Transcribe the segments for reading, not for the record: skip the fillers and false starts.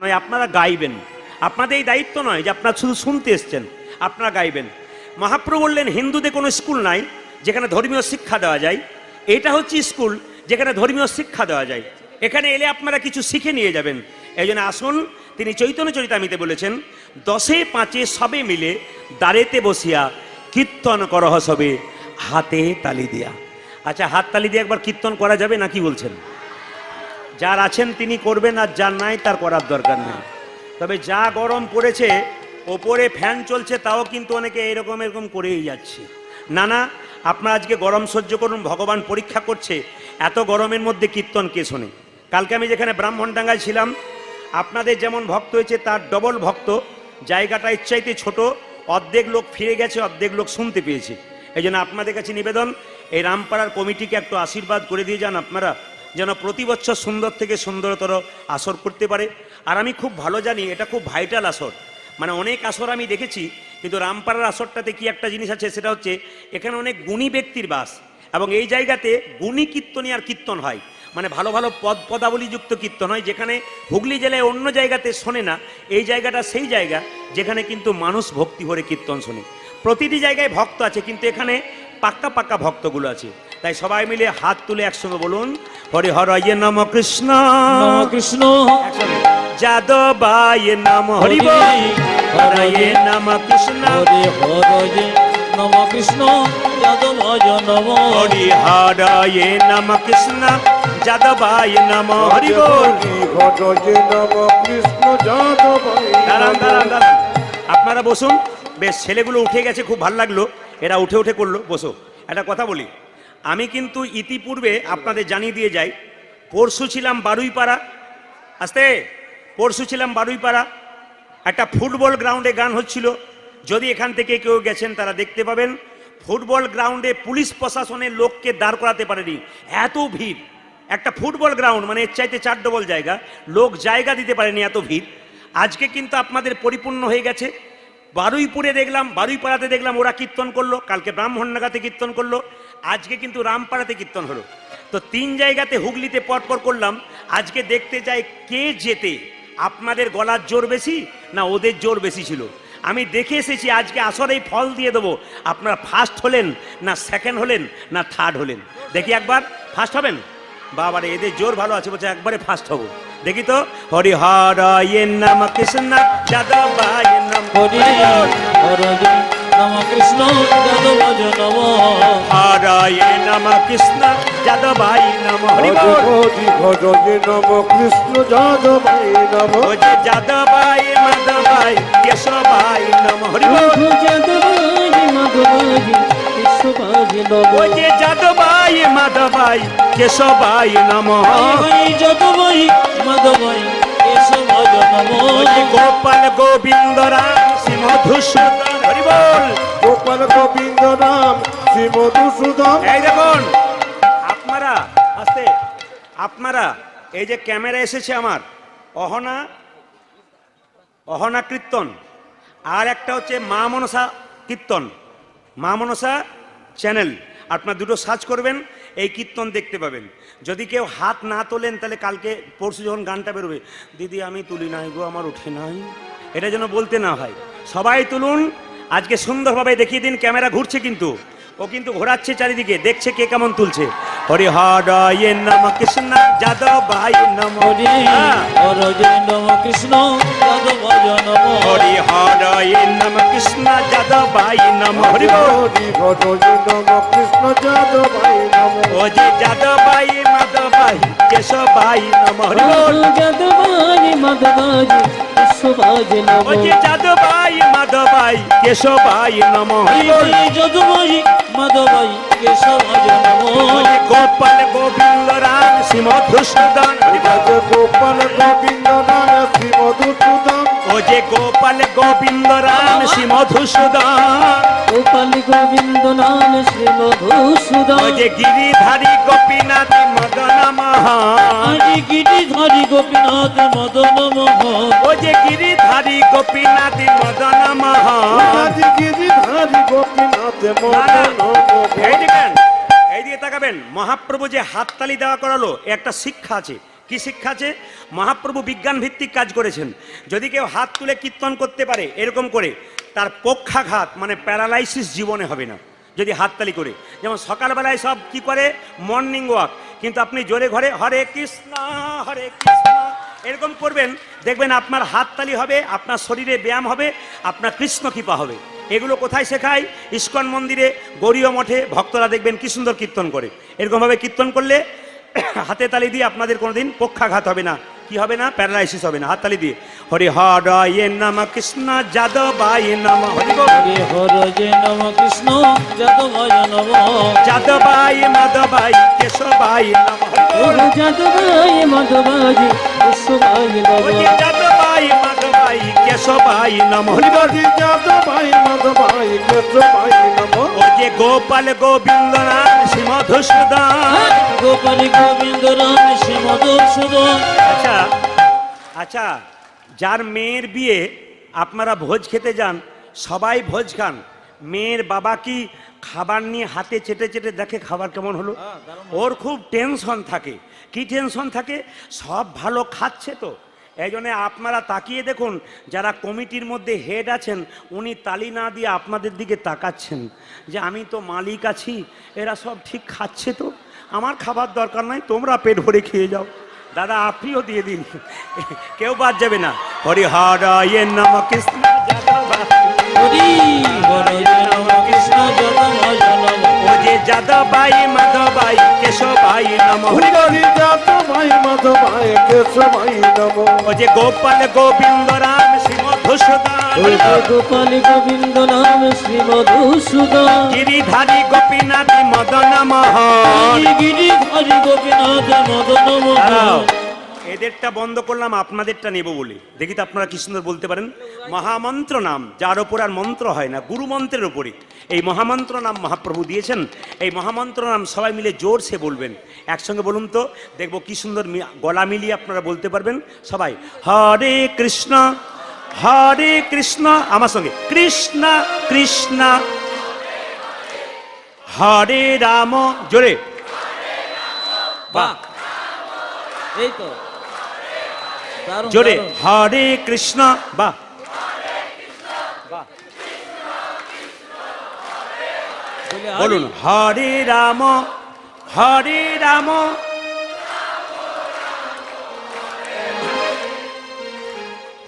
নয়, আপনারা গাইবেন। আপনাদের এই দায়িত্ব নয় যে আপনারা শুধু শুনতে এসছেন, আপনারা গাইবেন। মহাপ্রভু বললেন হিন্দুদের কোনো স্কুল নাই যেখানে ধর্মীয় শিক্ষা দেওয়া যায়, এটা হচ্ছে স্কুল যেখানে ধর্মীয় শিক্ষা দেওয়া যায়। এখানে এলে আপনারা কিছু শিখে নিয়ে যাবেন। এই জন্য আসুন, তিনি চৈতন্য চরিতামিতে বলেছেন, 10-5 সবে মিলে দাঁড়েতে বসিয়া কীর্তন করহ সবে হাতে তালি দিয়া। আচ্ছা, হাত তালি দিয়ে একবার কীর্তন করা যাবে নাকি বলছেন? যার আছেন তিনি করবেন, আর যার নাই তার করার দরকার নেই। তবে যা গরম পড়েছে, ওপরে ফ্যান চলছে, তাও কিন্তু অনেকে এরকম এরকম করেই যাচ্ছে। না না, আপনারা আজকে গরম সহ্য করুন, ভগবান পরীক্ষা করছে। এত গরমের মধ্যে কীর্তন কে শোনে? কালকে আমি যেখানে ব্রাহ্মণডাঙ্গায় ছিলাম, আপনাদের যেমন ভক্ত হয়েছে তার ডবল ভক্ত। জায়গাটা ইচ্ছাইতে ছোট, অর্ধেক লোক ফিরে গেছে, অর্ধেক লোক শুনতে পেয়েছে। এই জন্য আপনাদের কাছে নিবেদন, এই রামপাড়ার কমিটিকে একটু আশীর্বাদ করে দিয়ে যান আপনারা, যেন প্রতি বছর সুন্দর থেকে সুন্দরতর আসর করতে পারে। আর আমি খুব ভালো জানি এটা খুব ভাইটাল আসর, মানে অনেক আসর আমি দেখেছি, কিন্তু রামপাড়ার আসরটাতে কি একটা জিনিস আছে, সেটা হচ্ছে এখানে অনেক গুণী ব্যক্তির বাস, এবং এই জায়গাতে গুণী কীর্তনী আর কীর্তন হয়, মানে ভালো ভালো পদাবলীযুক্ত কীর্তন হয়, যেখানে হুগলি জেলায় অন্য জায়গাতে শোনে না। এই জায়গাটা সেই জায়গা যেখানে কিন্তু মানুষ ভক্তি ভরে কীর্তন শোনে। প্রতিটি জায়গায় ভক্ত আছে, কিন্তু এখানে পাক্কা পাক্কা ভক্তগুলো আছে। তাই সবাই মিলে হাত তুলে একসঙ্গে বলুন, হরি হরয়ে নম কৃষ্ণ কৃষ্ণ, যাদবায় নম হরি বল, হরয়ে নম কৃষ্ণ হরি হরয়ে নম কৃষ্ণ, যাদবায় নম হরি হরয়ে নম কৃষ্ণ যাদবায় নম হরি বল, হরয়ে নম কৃষ্ণ যাদবায়। দাঁড়ান দাঁড়ান দাঁড়ান, আপনারা বসুন। বেশ, ছেলেগুলো উঠে গেছে, খুব ভালো লাগলো, এরা উঠে উঠে করলো। বসো। একটা কথা বলি, আমি কিন্তু ইতিপূর্বে আপনাদের জানিয়ে দিয়ে যাই, পরশু ছিলাম বারুইপাড়া, আস্তে, পরশু ছিলাম বারুইপাড়া, একটা ফুটবল গ্রাউন্ডে গান হচ্ছিল। যদি এখান থেকে কেউ গেছেন তারা দেখতে পাবেন, ফুটবল গ্রাউন্ডে পুলিশ প্রশাসনের লোককে দাঁড় করাতে পারেনি, এত ভিড়। একটা ফুটবল গ্রাউন্ড মানে এর চাইতে 4 ডবল জায়গা, লোক জায়গা দিতে পারেনি, এত ভিড়। আজকে কিন্তু আপনাদের পরিপূর্ণ হয়ে গেছে। বারুইপুরে দেখলাম, বারুইপাড়াতে দেখলাম ওরা কীর্তন করলো, কালকে ব্রাহ্মণডাঙ্গাতে কীর্তন করলো, আজকে কিন্তু রামপাড়াতে কীর্তন হলো। তো 3 জায়গাতে হুগলিতে পরপর করলাম। আজকে দেখতে চাই কে জেতে, আপনাদের গলার জোর বেশি না ওদের জোর বেশি ছিল। আমি দেখে এসেছি, আজকে আসরেই ফল দিয়ে দেবো, আপনারা ফার্স্ট হলেন না সেকেন্ড হলেন না থার্ড হলেন। দেখি একবার ফার্স্ট হবেন? বাবারে, এদের জোর ভালো আছে, বলছে একবারে ফার্স্ট হবো। দেখি তো, হরি হরয়ে নম কৃষ্ণ যাদবায় নম হরি হরয়ে নম কৃষ্ণ, যাদবায় নম হরয়ে নম কৃষ্ণ যাদবায় নম হরি বল, হরয়ে নম কৃষ্ণ যাদবায় নম। ও যে যাদবায় মাধবায় কেশবায় নম হরি বল, যাদবায় মাধবায় কেশবায় নম, ও যে যাদবায় মাধবায় কেশবায় নম, যাদবায় মাধবায় কেশবায় নম, ও যে গোপাল গোবিন্দ রাম শ্রী মধুসূদন হরি বল। গোপাল গোবিন্দ রাম শ্রী মধুসূদন। এই দেখুন আপনারা, আস্তে, আপনারা এই যে ক্যামেরা এসেছে আমার, অহনা অহনা কীর্তন, আর একটা হচ্ছে মা মনসা কীর্তন, মা মনসা চ্যানেল, আপনার দুটো সার্চ করবেন, এই কীর্তন দেখতে পাবেন। যদি কেউ হাত না তোলেন তাহলে কালকে পরশু যখন গানটা বেরোবে, দিদি আমি তুলি নাই গো, আমার উঠে নাই, এটা যেন বলতে না হয়। সবাই তুলুন, আজকে সুন্দরভাবে দেখিয়ে দিন। ক্যামেরা ঘুরছে কিন্তু, ও কিন্তু ঘোরাচ্ছে চারিদিকে, দেখছে কে কেমন তুলছে। হরি হরয়ে নম কৃষ্ণ যাদবায় নম, হরি হরয়ে নম কৃষ্ণ, যাদবায় নম, হরি হরয়ে নম কৃষ্ণ যাদবায় নম হরি বল, হরি হরয়ে নম কৃষ্ণ যাদবায় নম। ও যে যাদবায় মাধবায় কেশবায় নম হরি বল, যাদবায় মাধবায় কেশবায় নম, ও যে যাদবায় মাধবায় কেশবায় নম হরি বল, যাদবায় মাধবায় কেশবায় নম, ও যে গোপাল গোবিন্দ রাম শ্রী মধুসূদন হরি বল, গোপাল গোবিন্দ রাম শ্রী মধুসূদন। ও যে গোপাল গোবিন্দ রাম শ্রী মধুসূদন, গোপাল গোবিন্দ নাম শ্রী মধুসূদন, ও যে গিরিধারী গোপীনাথ মদন মোহন, আদি গিরিধারী গোপীনাথ মদন মোহন, ও যে গিরিধারী গোপীনাথ মদন মোহন। আদি গিরিধারী গোপীনাথ মদন এই মোহন। দেখেন, এই দিকে তাকাবেন, মহাপ্রভু যে হাততালি দেওয়া করালো, এ একটা শিক্ষা আছে। কি শিক্ষা আছে? মহাপ্রভু বিজ্ঞান ভিত্তিক কাজ করেছেন। যদি কেউ হাত তুলে কীর্তন করতে পারে এরকম করে, তার পক্ষাঘাত মানে প্যারালাইসিস জীবনে হবে না, যদি হাততালি করে। যেমন সকালবেলায় সব কি করে, মর্নিং ওয়াক, কিন্তু আপনি জোরে ঘরে হরে কৃষ্ণ এরকম করবেন, দেখবেন আপনার হাততালি হবে, আপনার শরীরে ব্যায়াম হবে, আপনার কৃষ্ণ কৃপা হবে। এগুলো কোথায় শেখায়? ইস্কন মন্দিরে, গৌরীয় মঠে ভক্তরা দেখবেন কি সুন্দর কীর্তন করে। এরকমভাবে কীর্তন করলে হাতে তালি দিয়ে আপনাদের কোনোদিন পক্ষাঘাত হবে না, কি হবে না, প্যারালাইসিস হবে না। হাততালি দিয়ে হরি হরয়ে নম কৃষ্ণ যাদবায় নম, হরি বল। হরে হরে নম কৃষ্ণ যাদবায় নম, যাদবায় মাধবায় কেশবায় নম, হরে যাদবায় মাধবায় কেশবায় নম, হরি যাদবায় মাধবায় কেশবায় নম, হরি বল। যাদবায় মাধবায় কেশবায় নমঃ। ও যে গোপাল গোবিন্দ নাম শ্রী মধুসূদন। গোপাল গোবিন্দ রাম শ্রী মধুসূদন। আচ্ছা আচ্ছা, যার মেয়ের বিয়ে আপনারা ভোজ খেতে যান, সবাই ভোজ খান, মেয়ের বাবা কি খাবার নিয়ে হাতে চেটে চেটে দেখে খাবার কেমন হলো? ওর খুব টেনশন থাকে। কি টেনশন থাকে? সব ভালো খাচ্ছে তো। এই জন্য আপনারা তাকিয়ে দেখুন, যারা কমিটির মধ্যে হেড আছেন, উনি তালি না দিয়ে আপনাদের দিকে তাকাচ্ছেন যে আমি তো মালিক আছি, এরা সব ঠিক খাচ্ছে তো, আমার খাবার দরকার নাই, তোমরা পেট ভরে খেয়ে যাও। দাদা আপনিও দিয়ে দিন, কেউ বাদ যাবে না। হরি হরয়ে নম কৃষ্ণ যাদবায়, হরি হরে নম কৃষ্ণ যাদবায় নম, ও যে যাদবাই মাধবাই কেশবাই নম, হরি বল। হরি যাদবায় মাধবায় কেশবায় নমঃ। ও যে গোপাল গোবিন্দ রাম শ্রী মধুসূদন, হরে গোপাল গোবিন্দ নাম শ্রী মধুসূদন, গিরিধারী গোপীনাথ মদন মোহন। গিরিধারী গোপীনাথ মদন মোহন। এদেরটা বন্ধ করলাম, আপনাদেরটা নেব বলে। দেখি তো আপনারা কি সুন্দর বলতে পারেন। মহামন্ত্র নাম, যার ওপর আর মন্ত্র হয় না, গুরু মন্ত্রের ওপরে এই মহামন্ত্র নাম মহাপ্রভু দিয়েছেন। এই মহামন্ত্র নাম সবাই মিলে জোরসে বলবেন, একসঙ্গে বলুন তো, দেখবো কি সুন্দর গলা মিলিয়ে আপনারা বলতে পারবেন সবাই। হরে কৃষ্ণ হরে কৃষ্ণ, আমার সঙ্গে, কৃষ্ণ কৃষ্ণ হরে রাম, জোরে, বাহ, এই তো দারুণ, জোরে, দারুণ। হরে কৃষ্ণ, বাহ বাহ, বলে বলুন হরে রাম হরে রাম।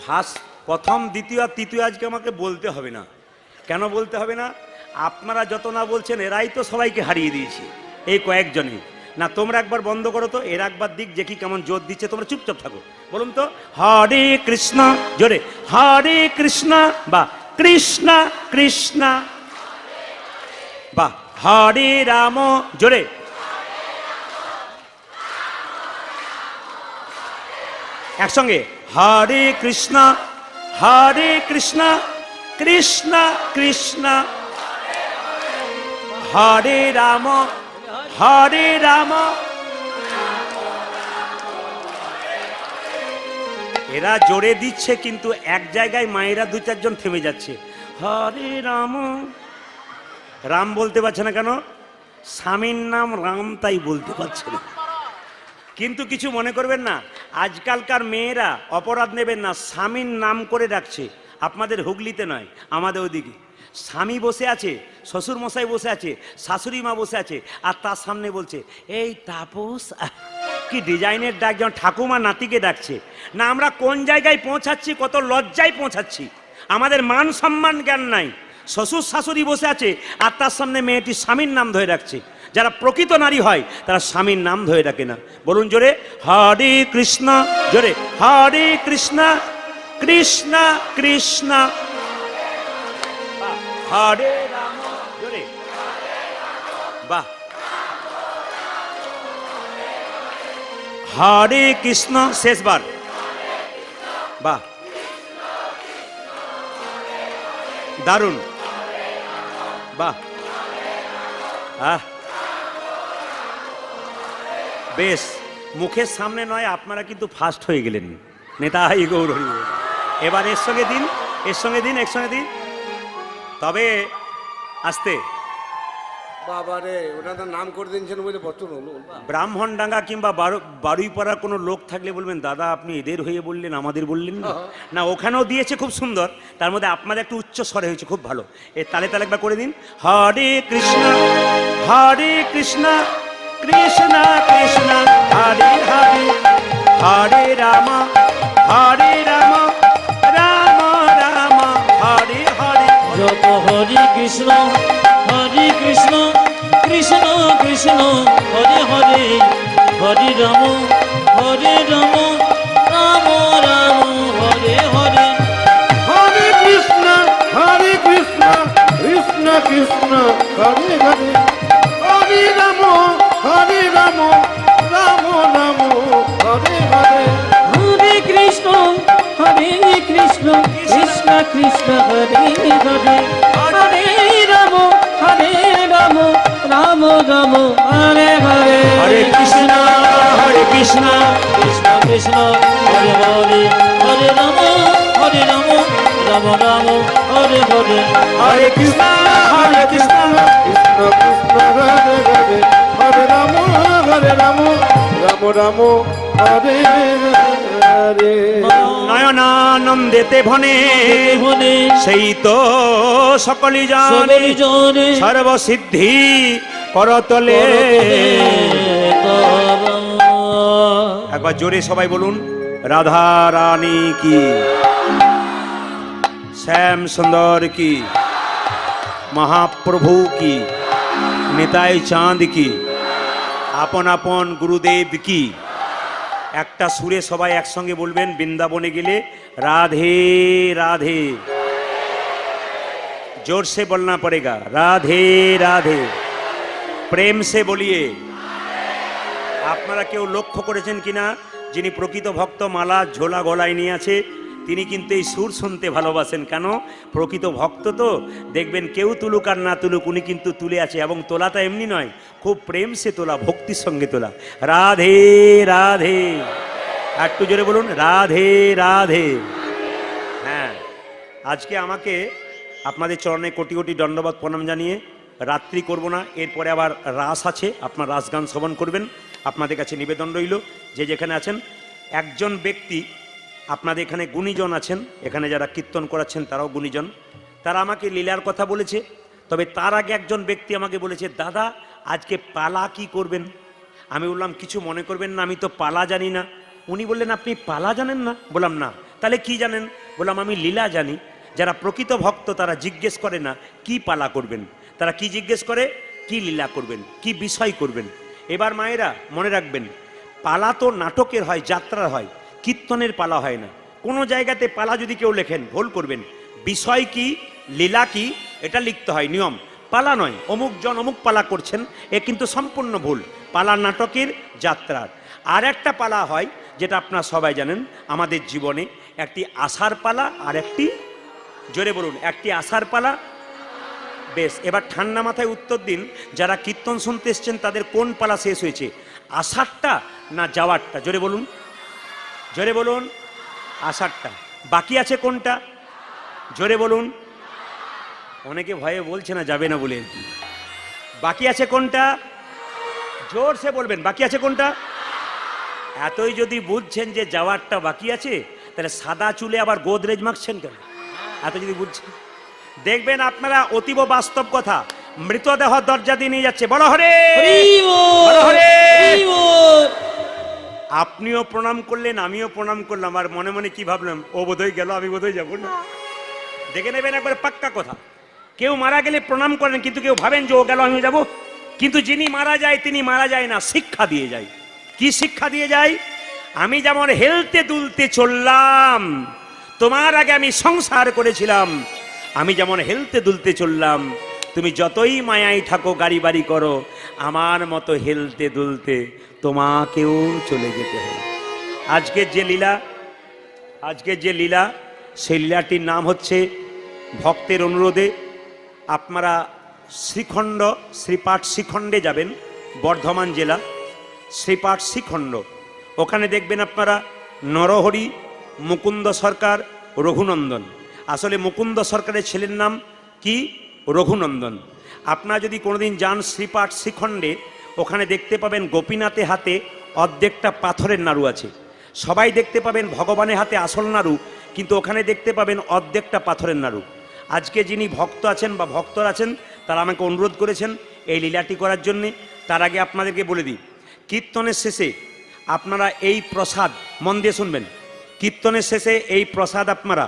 ফার্স্ট, প্রথম, দ্বিতীয় আর তৃতীয় আজকে আমাকে বলতে হবে না। কেন বলতে হবে না? আপনারা যত না বলছেন, এরাই তো সবাইকে হারিয়ে দিয়েছে, এই কয়েকজনই না। তোমরা একবার বন্ধ করো তো, এর একবার দিক যে কি কেমন জোর দিচ্ছে, তোমরা চুপচাপ থাকো। বলুন তো হরে কৃষ্ণ, জোরে, হরে কৃষ্ণ, বা কৃষ্ণ কৃষ্ণ, বা হরে রাম, জোরে, একসঙ্গে হরে কৃষ্ণ কৃষ্ণ কৃষ্ণ হরে রাম হরে রাম। এরা জোরে দিচ্ছে, কিন্তু এক জায়গায় মায়েরা দু চারজন থেমে যাচ্ছে। হরে রাম, রাম বলতে পারছে না কেন? স্বামীর নাম রাম, তাই বলতে পারছে না। কিন্তু কিছু মনে করবেন না, আজকালকার মেয়েরা অপরাধ নেবেন না, স্বামীর নাম করে ডাকছে। আপনাদের হুগলিতে নয়, আমাদের ওদিকে স্বামী বসে আছে, শ্বশুর মশাই বসে আছে, শাশুড়ি মা বসে আছে, আর তার সামনে বলছে এই তাপস। কি ডিজাইনের ডাক, যেমন ঠাকুমা নাতিকে ডাকছে না। আমরা কোন জায়গায় পৌঁছাচ্ছি, কত লজ্জায় পৌঁছাচ্ছি, আমাদের মান সম্মান জ্ঞান নাই। শ্বশুর শাশুড়ি বসে আছে, আর তার সামনে মেয়েটি স্বামীর নাম ধরে রাখছে। যারা প্রকৃত নারী হয় তারা স্বামীর নাম ধরে রাখে না। বলুন জোরে, হরে কৃষ্ণ, জোরে, হরে কৃষ্ণ কৃষ্ণ কৃষ্ণ হরে রাম, জোরে, বাহ, হরে কৃষ্ণ, শেষবার, বাহ, দারুণ, বাহ, বেশ। মুখের সামনে নয়, আপনারা কিন্তু ফার্স্ট হয়ে গেলেন। নেতাই গৌর হরি বল। এবার এর সঙ্গে দিন, এর সঙ্গে দিন, একসঙ্গে দিন। তবে আস্তে, বাবা রে, ওনাদের নাম করে দিয়েছেন বলে বচন হলো। ব্রাহ্মণডাঙ্গা কিংবা বারুইপাড়ার কোনো লোক থাকলে বলবেন দাদা আপনি এদের হয়ে বললেন আমাদের বললেন না। না, ওখানেও দিয়েছে খুব সুন্দর, তার মধ্যে আপনাদের একটু উচ্চ স্বরে হয়েছে, খুব ভালো। এ তালে তালে একবার করে দিন। হরে কৃষ্ণ কৃষ্ণ কৃষ্ণ হরে হরে, হরে রাম রাম রাম হরে হরে। যত হরে কৃষ্ণ কৃষ্ণ কৃষ্ণ হরে হরে, হরে রাম রাম রাম হরে হরে। হরে কৃষ্ণ কৃষ্ণ কৃষ্ণ হরে হরে, হরে রাম রাম রাম হরে হরে। হরে কৃষ্ণ কৃষ্ণ কৃষ্ণ হরে হরে, হরে রাম রাম রাম হরে হরে। হরে কৃষ্ণ কৃষ্ণ কৃষ্ণ হরে হরে, হরে রাম রাম রাম হরে হরে। হরে কৃষ্ণ কৃষ্ণ কৃষ্ণ হরে হরে, হরে রাম রাম রাম হরে হরে। নয়নানন্দেতে ভনে হরে সেই তো সকলি জানে, জনে সর্বসিদ্ধি করতলে। একবার জোরে সবাই বলুন, রাধা রানী কি, শ্যাম সুন্দর কি, মহাপ্রভু কি, নিতাই চাঁদ কি, আপন আপন গুরুদেব কি। একটা সুরে সবাই একসঙ্গে বলবেন, বৃন্দাবনে গেলে রাধে রাধে, जोर से बोलना पड़ेगा, राधे राधे, प्रेम से बोलिए। আপনারা কেউ লক্ষ্য করেছেন কিনা, যিনি প্রকৃত ভক্ত মালা ঝোলা গলায় নিয়ে আছে তিনি কিন্তু এই সুর শুনতে ভালোবাসেন। কেন? প্রকৃত ভক্ত তো দেখবেন কেউ তুলুক আর না তুলুক উনি কিন্তু তুলে আছে, এবং তোলাটা এমনি নয়, খুব প্রেম সে তোলা, ভক্তির সঙ্গে তোলা। রাধে রাধে, একটু জোরে বলুন, রাধে রাধে। হ্যাঁ, আজকে আমাকে আপনাদের চরণে কোটি কোটি দণ্ডবাদ প্রণাম জানিয়ে রাত্রি করব না, এরপরে আবার রাস আছে, আপনার রাস গান শ্রবণ করবেন। আপনাদের কাছে নিবেদন রইল, যে যেখানে আছেন একজন ব্যক্তি, আপনাদের এখানে গুণীজন আছেন, এখানে যারা কীর্তন করাচ্ছেন তারাও গুণীজন, তারা আমাকে লীলার কথা বলেছে। তবে তার আগে একজন ব্যক্তি আমাকে বলেছে, দাদা আজকে পালা কি করবেন? আমি বললাম কিছু মনে করবেন না, আমি তো পালা জানি না। উনি বললেন আপনি পালা জানেন না? বললাম না। তাহলে কি জানেন? বললাম আমি লীলা জানি। যারা প্রকৃত ভক্ত তারা জিজ্ঞেস করে না কি পালা করবেন, তারা কি জিজ্ঞেস করে, কি লীলা করবেন, কি বিষয় করবেন। এবার মায়েরা মনে রাখবেন, পালা তো নাটকের হয়, যাত্রার হয়, কীর্তনের পালা হয় না। কোনো জায়গাতে পালা যদি কেউ লেখেন ভুল করবেন, বিষয় কি লীলা কি এটা লিখতে হয়, নিয়ম। পালা নয় অমুক জন অমুক পালা করছেন, এ কিন্তু সম্পূর্ণ ভুল। পালা নাটকের, যাত্রার। আর একটা পালা হয় যেটা আপনারা সবাই জানেন, আমাদের জীবনে একটি আশার পালা আর একটি, জোরে বলুন, একটি আশার পালা। বেশ, এবার ঠান্ডা মাথায় উত্তর দিন, যারা কীর্তন শুনতে এসছেন তাদের কোন পালা শেষ হয়েছে, আষাঢ়টা না যাওয়ারটা? জোরে বলুন, জোরে বলুন। আষাঢ়টা। বাকি আছে কোনটা? জোরে বলুন। অনেকে ভয়ে বলছে না, যাবে না বলে। বাকি আছে কোনটা? জোর সে বলবেন, বাকি আছে কোনটা? এতই যদি বুঝছেন যে যাওয়ারটা বাকি আছে, তাহলে সাদা চুলে আবার গোদরেজ মাখছেন কেন? এত যদি বুঝছেন, দেখবেন আপনারা অতীব বাস্তব কথা, মৃতদেহ দরজা দিয়ে নিয়ে যাচ্ছে। বলো হরে, বলো হরে। আপনিও প্রণাম করলেন, আমিও প্রণাম করলাম, আর মনে মনে কি ভাবলাম, ও বোধহয় গেল, আমি বোধহয় যাবো না। দেখে নেবেন একবার পাক্কা কথা, কেউ মারা গেলে প্রণাম করেন, কিন্তু কেউ ভাবেন যে ও গেল আমি যাব। কিন্তু যিনি মারা যায় তিনি মারা যায় না, শিক্ষা দিয়ে যায়। কি শিক্ষা দিয়ে যায়? আমি যেমন হেলতে দুলতে চললাম, তোমার আগে আমি সংসার করেছিলাম, আমি যেমন হেলতে দুলতে চললাম, তুমি যতই মায়াই থাকো, গাড়ি বাড়ি করো, আমার মতো হেলতে দুলতে তোমাকেও চলে যেতে হবে। আজকের যে লীলা, আজকের যে লীলা, সেই লীলাটির নাম হচ্ছে, ভক্তের অনুরোধে আপনারা শ্রীখণ্ড, শ্রীপাঠ শ্রীখণ্ডে যাবেন, বর্ধমান জেলা শ্রীপাঠ শ্রীখণ্ড। ওখানে দেখবেন আপনারা নরহরি, মুকুন্দ সরকার, রঘুনন্দন। আসলে মুকুন্দ সরকারের ছেলের নাম কি? রঘুনন্দন। আপনারা যদি কোনোদিন যান শ্রীপাঠ শ্রীখণ্ডে, ওখানে দেখতে পাবেন গোপীনাথের হাতে অর্ধেকটা পাথরের নাড়ু আছে। সবাই দেখতে পাবেন ভগবানের হাতে আসল নাড়ু, কিন্তু ওখানে দেখতে পাবেন অর্ধেকটা পাথরের নাড়ু। আজকে যিনি ভক্ত আছেন বা ভক্তরা আছেন তারা আমাকে অনুরোধ করেছেন এই লীলাটি করার জন্যে। তার আগে আপনাদেরকে বলে দিই, কীর্তনের শেষে আপনারা এই প্রসাদ, মন দিয়ে শুনবেন, কীর্তনের শেষে এই প্রসাদ আপনারা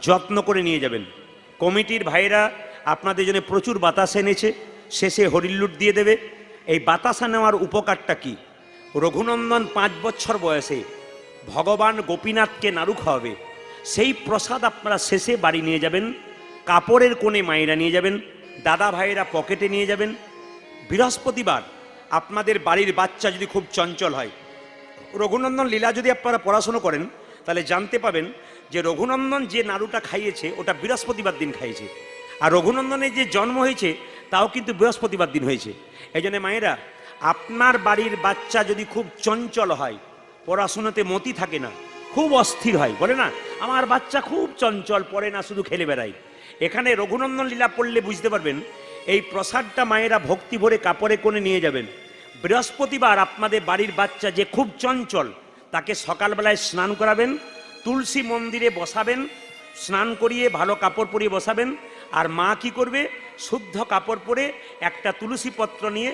যত্ন করে নিয়ে যাবেন। কমিটির ভাইরা আপনাদের জন্য প্রচুর বাতাসা এনেছে, শেষে হরিল্লুট দিয়ে দেবে। এই বাতাসা নেওয়ার উপকারটা কি? রঘুনন্দন 5 বছর বয়সে ভগবান গোপীনাথকে নাড়ু খাওয়াবে, সেই প্রসাদ আপনারা শেষে বাড়ি নিয়ে যাবেন। কাপড়ের কোণে মায়েরা নিয়ে যাবেন, দাদা ভাইয়েরা পকেটে নিয়ে যাবেন। বৃহস্পতিবার আপনাদের বাড়ির বাচ্চা যদি খুব চঞ্চল হয়, রঘুনন্দন লীলা যদি আপনারা পড়াশুনো করেন তাহলে জানতে পাবেন যে রঘুনন্দন যে নাড়ুটা খাইয়েছে ওটা বৃহস্পতিবার দিন খাইয়েছে, আর রঘুনন্দনের যে জন্ম হয়েছে তাও কিন্তু বৃহস্পতিবার দিন হয়েছে। এই জন্য মায়েরা, আপনার বাড়ির বাচ্চা যদি খুব চঞ্চল হয়, পড়াশোনাতে মতি থাকে না, খুব অস্থির হয়, বলে না আমার বাচ্চা খুব চঞ্চল, পড়ে না, শুধু খেলে বেড়ায়, এখানে রঘুনন্দন লীলা পড়লে বুঝতে পারবেন এই প্রসাদটা মায়েরা ভক্তি ভরে কাপড়ে কোণে নিয়ে যাবেন। বৃহস্পতিবার আপনাদের বাড়ির বাচ্চা যে খুব চঞ্চল তাকে সকালবেলায় স্নান করাবেন, তুলসী মন্দিরে বসাবেন, স্নান করিয়ে ভালো কাপড় পরিয়ে বসাবেন। আর মা কি করবে, শুদ্ধ কাপড় পরে একটা তুলসী পত্র নিয়ে,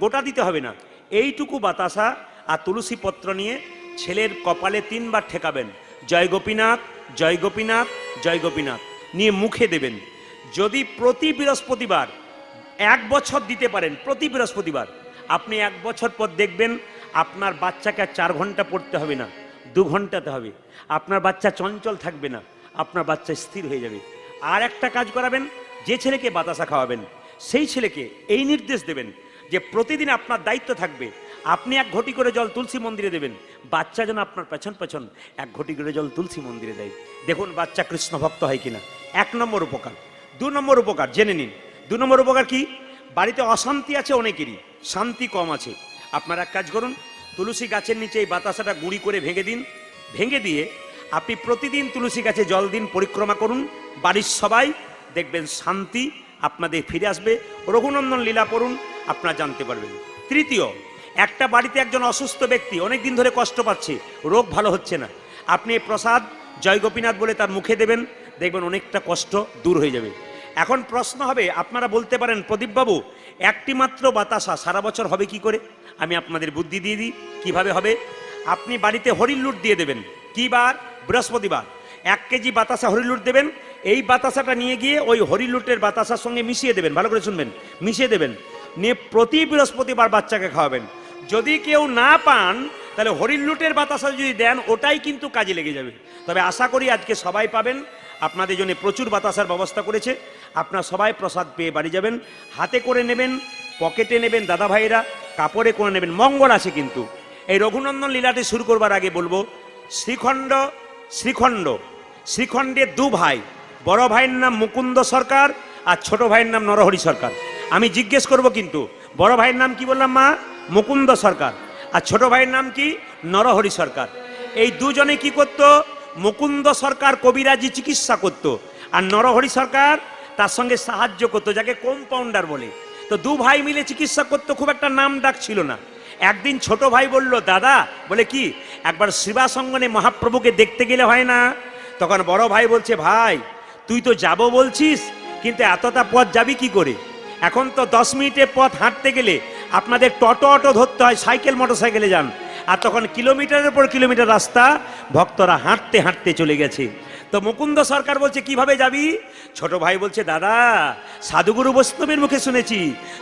গোটা দিতে হবে না, এইটুকু বাতাসা আর তুলসী পত্র নিয়ে ছেলের কপালে 3 বার ঠেকাবেন, জয় গোপীনাথ, জয় গোপীনাথ, জয় গোপীনাথ, নিয়ে মুখে দেবেন। যদি প্রতি বৃহস্পতিবার 1 বছর দিতে পারেন, প্রতি বৃহস্পতিবার, আপনি 1 বছর পর দেখবেন আপনার বাচ্চাকে আর 4 ঘন্টা পড়তে হবে না, 2 ঘন্টাতে হবে। আপনার বাচ্চা চঞ্চল থাকবে না, আপনার বাচ্চা স্থির হয়ে যাবে। আর একটা কাজ করাবেন, যে ছেলেকে বাতাসা খাওয়াবেন সেই ছেলেকে এই নির্দেশ দেবেন যে প্রতিদিন আপনার দায়িত্ব থাকবে, আপনি 1 ঘটি করে জল তুলসী মন্দিরে দেবেন, বাচ্চা যেন আপনার পেছন পেছন 1 ঘটি করে জল তুলসী মন্দিরে দেয়। দেখুন বাচ্চা কৃষ্ণ ভক্ত হয় কিনা। 1 নম্বর উপকার। 2 নম্বর উপকার জেনে নিন। 2 নম্বর উপকার কি? বাড়িতে অশান্তি আছে অনেকেরই, শান্তি কম আছে। আপনারা এক কাজ করুন, তুলসী গাছের নিচে এই বাতাসাটা গুঁড়ি করে ভেঙে দিন, ভেঙে দিয়ে আপনি প্রতিদিন তুলসী গাছে জল দিন, পরিক্রমা করুন, বাড়ির সবাই দেখবেন শান্তি আপনাদের ফিরে আসবে। রঘুনন্দন লীলা পড়ুন, আপনারা জানতে পারবেন। তৃতীয়, একটা বাড়িতে একজন অসুস্থ ব্যক্তি অনেক দিন ধরে কষ্ট পাচ্ছে, রোগ ভালো হচ্ছে না, আপনি এই প্রসাদ জয় গোপীনাথ বলে তার মুখে দেবেন, দেখবেন অনেকটা কষ্ট দূর হয়ে যাবে। এখন প্রশ্ন হবে, আপনারা বলতে পারেন প্রদীপবাবু একটি মাত্র বাতাসা সারা বছর হবে কি করে? আমি আপনাদের বুদ্ধি দিয়ে দিই কিভাবে হবে। আপনি বাড়িতে হরিলুট দিয়ে দেবেন। কি বার? বৃহস্পতিবার। 1 কেজি বাতাসা হরিলুট দেবেন। এই বাতাসাটা নিয়ে গিয়ে ওই হরিলুটের বাতাসার সঙ্গে মিশিয়ে দেবেন, ভালো করে শুনবেন, মিশিয়ে দেবেন, নিয়ে প্রতি বৃহস্পতিবার বাচ্চাকে খাওয়াবেন। যদি কেউ না পান তাহলে হরিলুটের বাতাসা যদি দেন ওটাই কিন্তু কাজে লেগে যাবে। তবে আশা করি আজকে সবাই পাবেন, আপনাদের জন্য প্রচুর বাতাসার ব্যবস্থা করেছে, আপনারা সবাই প্রসাদ পেয়ে বাড়ি যাবেন। হাতে করে নেবেন, পকেটে নেবেন, দাদা ভাইরা কাপড়ে করে নেবেন, মঙ্গল আছে কিন্তু। এই রঘুনন্দন লীলাটি শুরু করবার আগে বলবো, শ্রীখণ্ডের 2 ভাই, বড় ভাইয়ের নাম মুকুন্দ সরকার আর ছোট ভাইয়ের নাম নরহরি সরকার। আমি জিজ্ঞেস করব কিন্তু, বড় ভাইয়ের নাম কি বললাম মা? মুকুন্দ সরকার। আর ছোট ভাইয়ের নাম কি? নরহরি সরকার। এই দুজনে কি করত? মুকুন্দ সরকার কবিরাজি চিকিৎসা করত, আর নরহরি সরকার তার সঙ্গে সাহায্য করতো, যাকে কম্পাউন্ডার বলে। তো 2 ভাই মিলে চিকিৎসা করতো, খুব একটা নাম ডাক ছিল না। একদিন ছোট ভাই বলল, দাদা, বলে কি, একবার শিবাসঙ্গনে মহাপ্রভুকে দেখতে গেলে হয় না? তখন বড় ভাই বলছে, ভাই তুই তো যাব বলছিস, কিন্তু এতটা পথ যাবি কি করে? এখন তো 10 মিনিটের পথ হাঁটতে গেলে আপনাদের অটো ধরতে হয়, সাইকেল মোটরসাইকেলে যান, আর তখন কিলোমিটারের পর কিলোমিটার রাস্তা ভক্তরা হাঁটতে হাঁটতে চলে গেছে। তো মুকুন্দ সরকার বলছে, কিভাবে যাবি? ছোট ভাই বলছে, দাদা সাধুগুরু বৈষ্ণবের মুখে শুনেছি,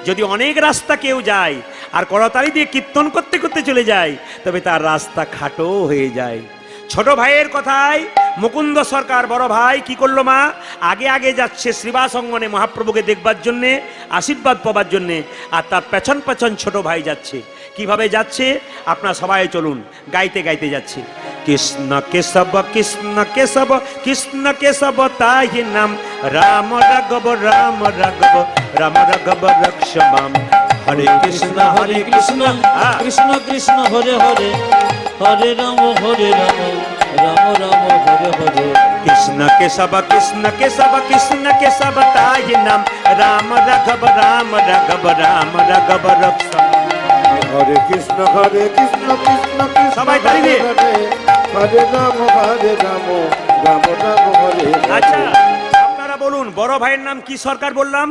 যদি অনেক রাস্তা কেউ যায় আর করতালি দিয়ে কীর্তন করতে করতে চলে যায় তবে তার রাস্তা খাটো হয়ে যায়। ছোট ভাইয়ের কথায় মুকুন্দ সরকার বড় ভাই কি করলো মা? আগে আগে যাচ্ছে শ্রীবাস অঙ্গনে মহাপ্রভুকে দেখবার জন্যে, আশীর্বাদ পাবার জন্যে, আর তার পেছন পেছন ছোট ভাই যাচ্ছে। কিভাবে যাচ্ছে আপনারা সবাই চলুন, গাইতে গাইতে যাচ্ছে। কৃষ্ণ কেশব কৃষ্ণ কেশব কৃষ্ণ কেশব তাহি নাম, রাম রাঘব রাম রাঘব রাম রাঘব রক্ষ মাম। হরে কৃষ্ণ কৃষ্ণ কৃষ্ণ হরে হরে, হরে রাম রাম রাম হরে হরে। কৃষ্ণ केशव कृष्ण केशव कृष्ण केशव ताय नाम राम राघव राम राघव राम राघव रक्ष हरे कृष्ण कृष्ण कृष्ण সবাই তালি দিয়ে। हरे राम राम राम हरे আচ্ছা हरे। আপনারা বলুন, বড় ভাইয়ের নাম কি সরকার বললাম?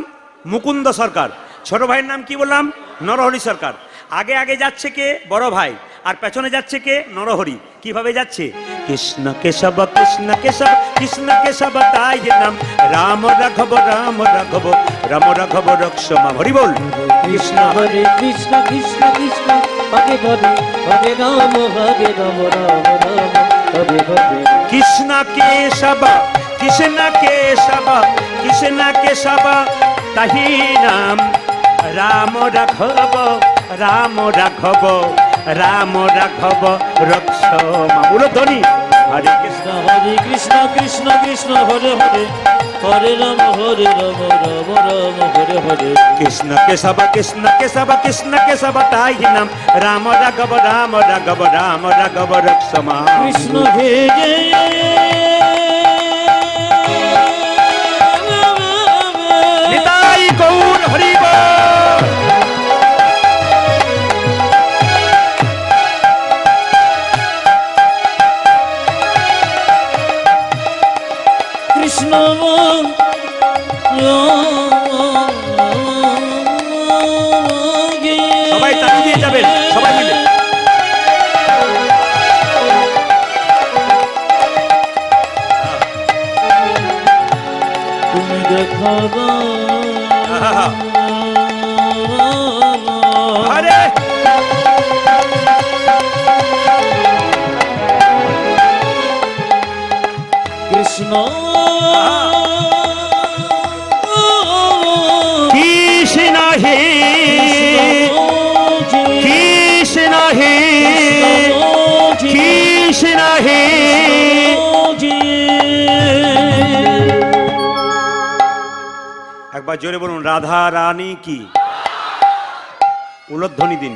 মুকুন্দ সরকার। ছোট ভাইয়ের নাম কি বললাম? নরহরি সরকার। আগে আগে যাচ্ছে কে? বড় ভাই। আর পেছনে যাচ্ছে কে? নরহরি। কিভাবে যাচ্ছে? কৃষ্ণ কেশব কৃষ্ণ কেশব কৃষ্ণ কেশব তাই নাম রাম রাঘব রাম রাঘব রাম রাঘব রক্ষমা। হরি বল। কৃষ্ণ হরে কৃষ্ণ কৃষ্ণ কৃষ্ণ হরে হরে হরে রাম রাম হরে হরে কৃষ্ণ কেশব কৃষ্ণ কেশব কৃষ্ণ কেশব তাহি নাম রাম রাঘব রাম রাঘব রাম রাঘব রক্ষমা। বলো ধ্বনি। হরে কৃষ্ণ কৃষ্ণ কৃষ্ণ কৃষ্ণ হরে হরে হরে রাম রাম হরে হরে কৃষ্ণ কেশব কৃষ্ণ কেশব কৃষ্ণ কেশব তাই নাম রাম রাঘব রাম রাঘব রাম রাঘব রক্ষমা। কৃষ্ণ হে নিতাই গৌর হরি বল। কৃষ্ণ সবাই তালি দিয়ে যাবেন, সবাই মিলে। তুমি দেখা আহা। হরে কৃষ্ণ কৃষ্ণ হে কৃষ্ণ হে কৃষ্ণ হে। একবার জোরে বলুন, রাধা রানী কি। উলধ্বনি দিন।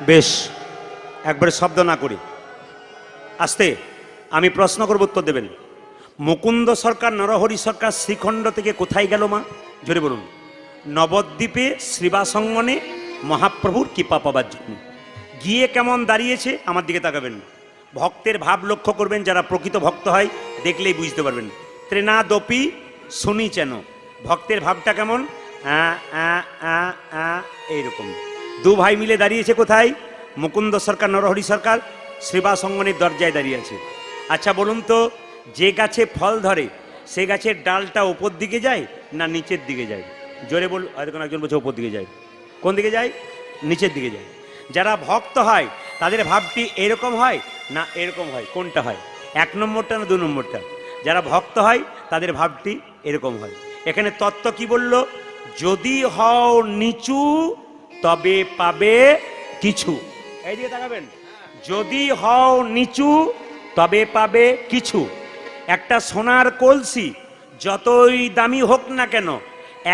বেশ, একবারে শব্দ না করি, আস্তে। আমি প্রশ্ন করব, উত্তর দেবেন। মুকুন্দ সরকার নরহরি সরকার শ্রীখণ্ড থেকে কোথায় গেল মা? জোরে বলুন। নবদ্বীপে শ্রীবাসঙ্গনে মহাপ্রভুর কৃপা পাবার জন্য গিয়ে কেমন দাঁড়িয়েছে আমার দিকে তাকাবেন। ভক্তের ভাব লক্ষ্য করবেন, যারা প্রকৃত ভক্ত হয় দেখলেই বুঝতে পারবেন। ত্রেনাদপি শুনি চেন, ভক্তের ভাবটা কেমন? এইরকম। দু ভাই মিলে দাঁড়িয়েছে কোথায়? মুকুন্দ সরকার নরহরি সরকার শ্রীবাসঙ্গনের দরজায় দাঁড়িয়ে আছে। আচ্ছা বলুন তো, যে গাছে ফল ধরে সে গাছের ডালটা ওপর দিকে যায় না নিচের দিকে যায়? জোরে বল। হয়তো একজন বলছে ওপর দিকে যায়। কোন দিকে যায়? নিচের দিকে যায়। যারা ভক্ত হয় তাদের ভাবটি এরকম হয় না এরকম হয়? কোনটা হয়? এক নম্বরটা না দু নম্বরটা? যারা ভক্ত হয় তাদের ভাবটি এরকম হয়। এখানে তত্ত্ব কি বলল? যদি হও নিচু তবে পাবে কিছু। এই দিকে তাকাবেন। যদি হও নিচু তবে পাবে কিছু। একটা সোনার কলসি যতই দামি হোক না কেন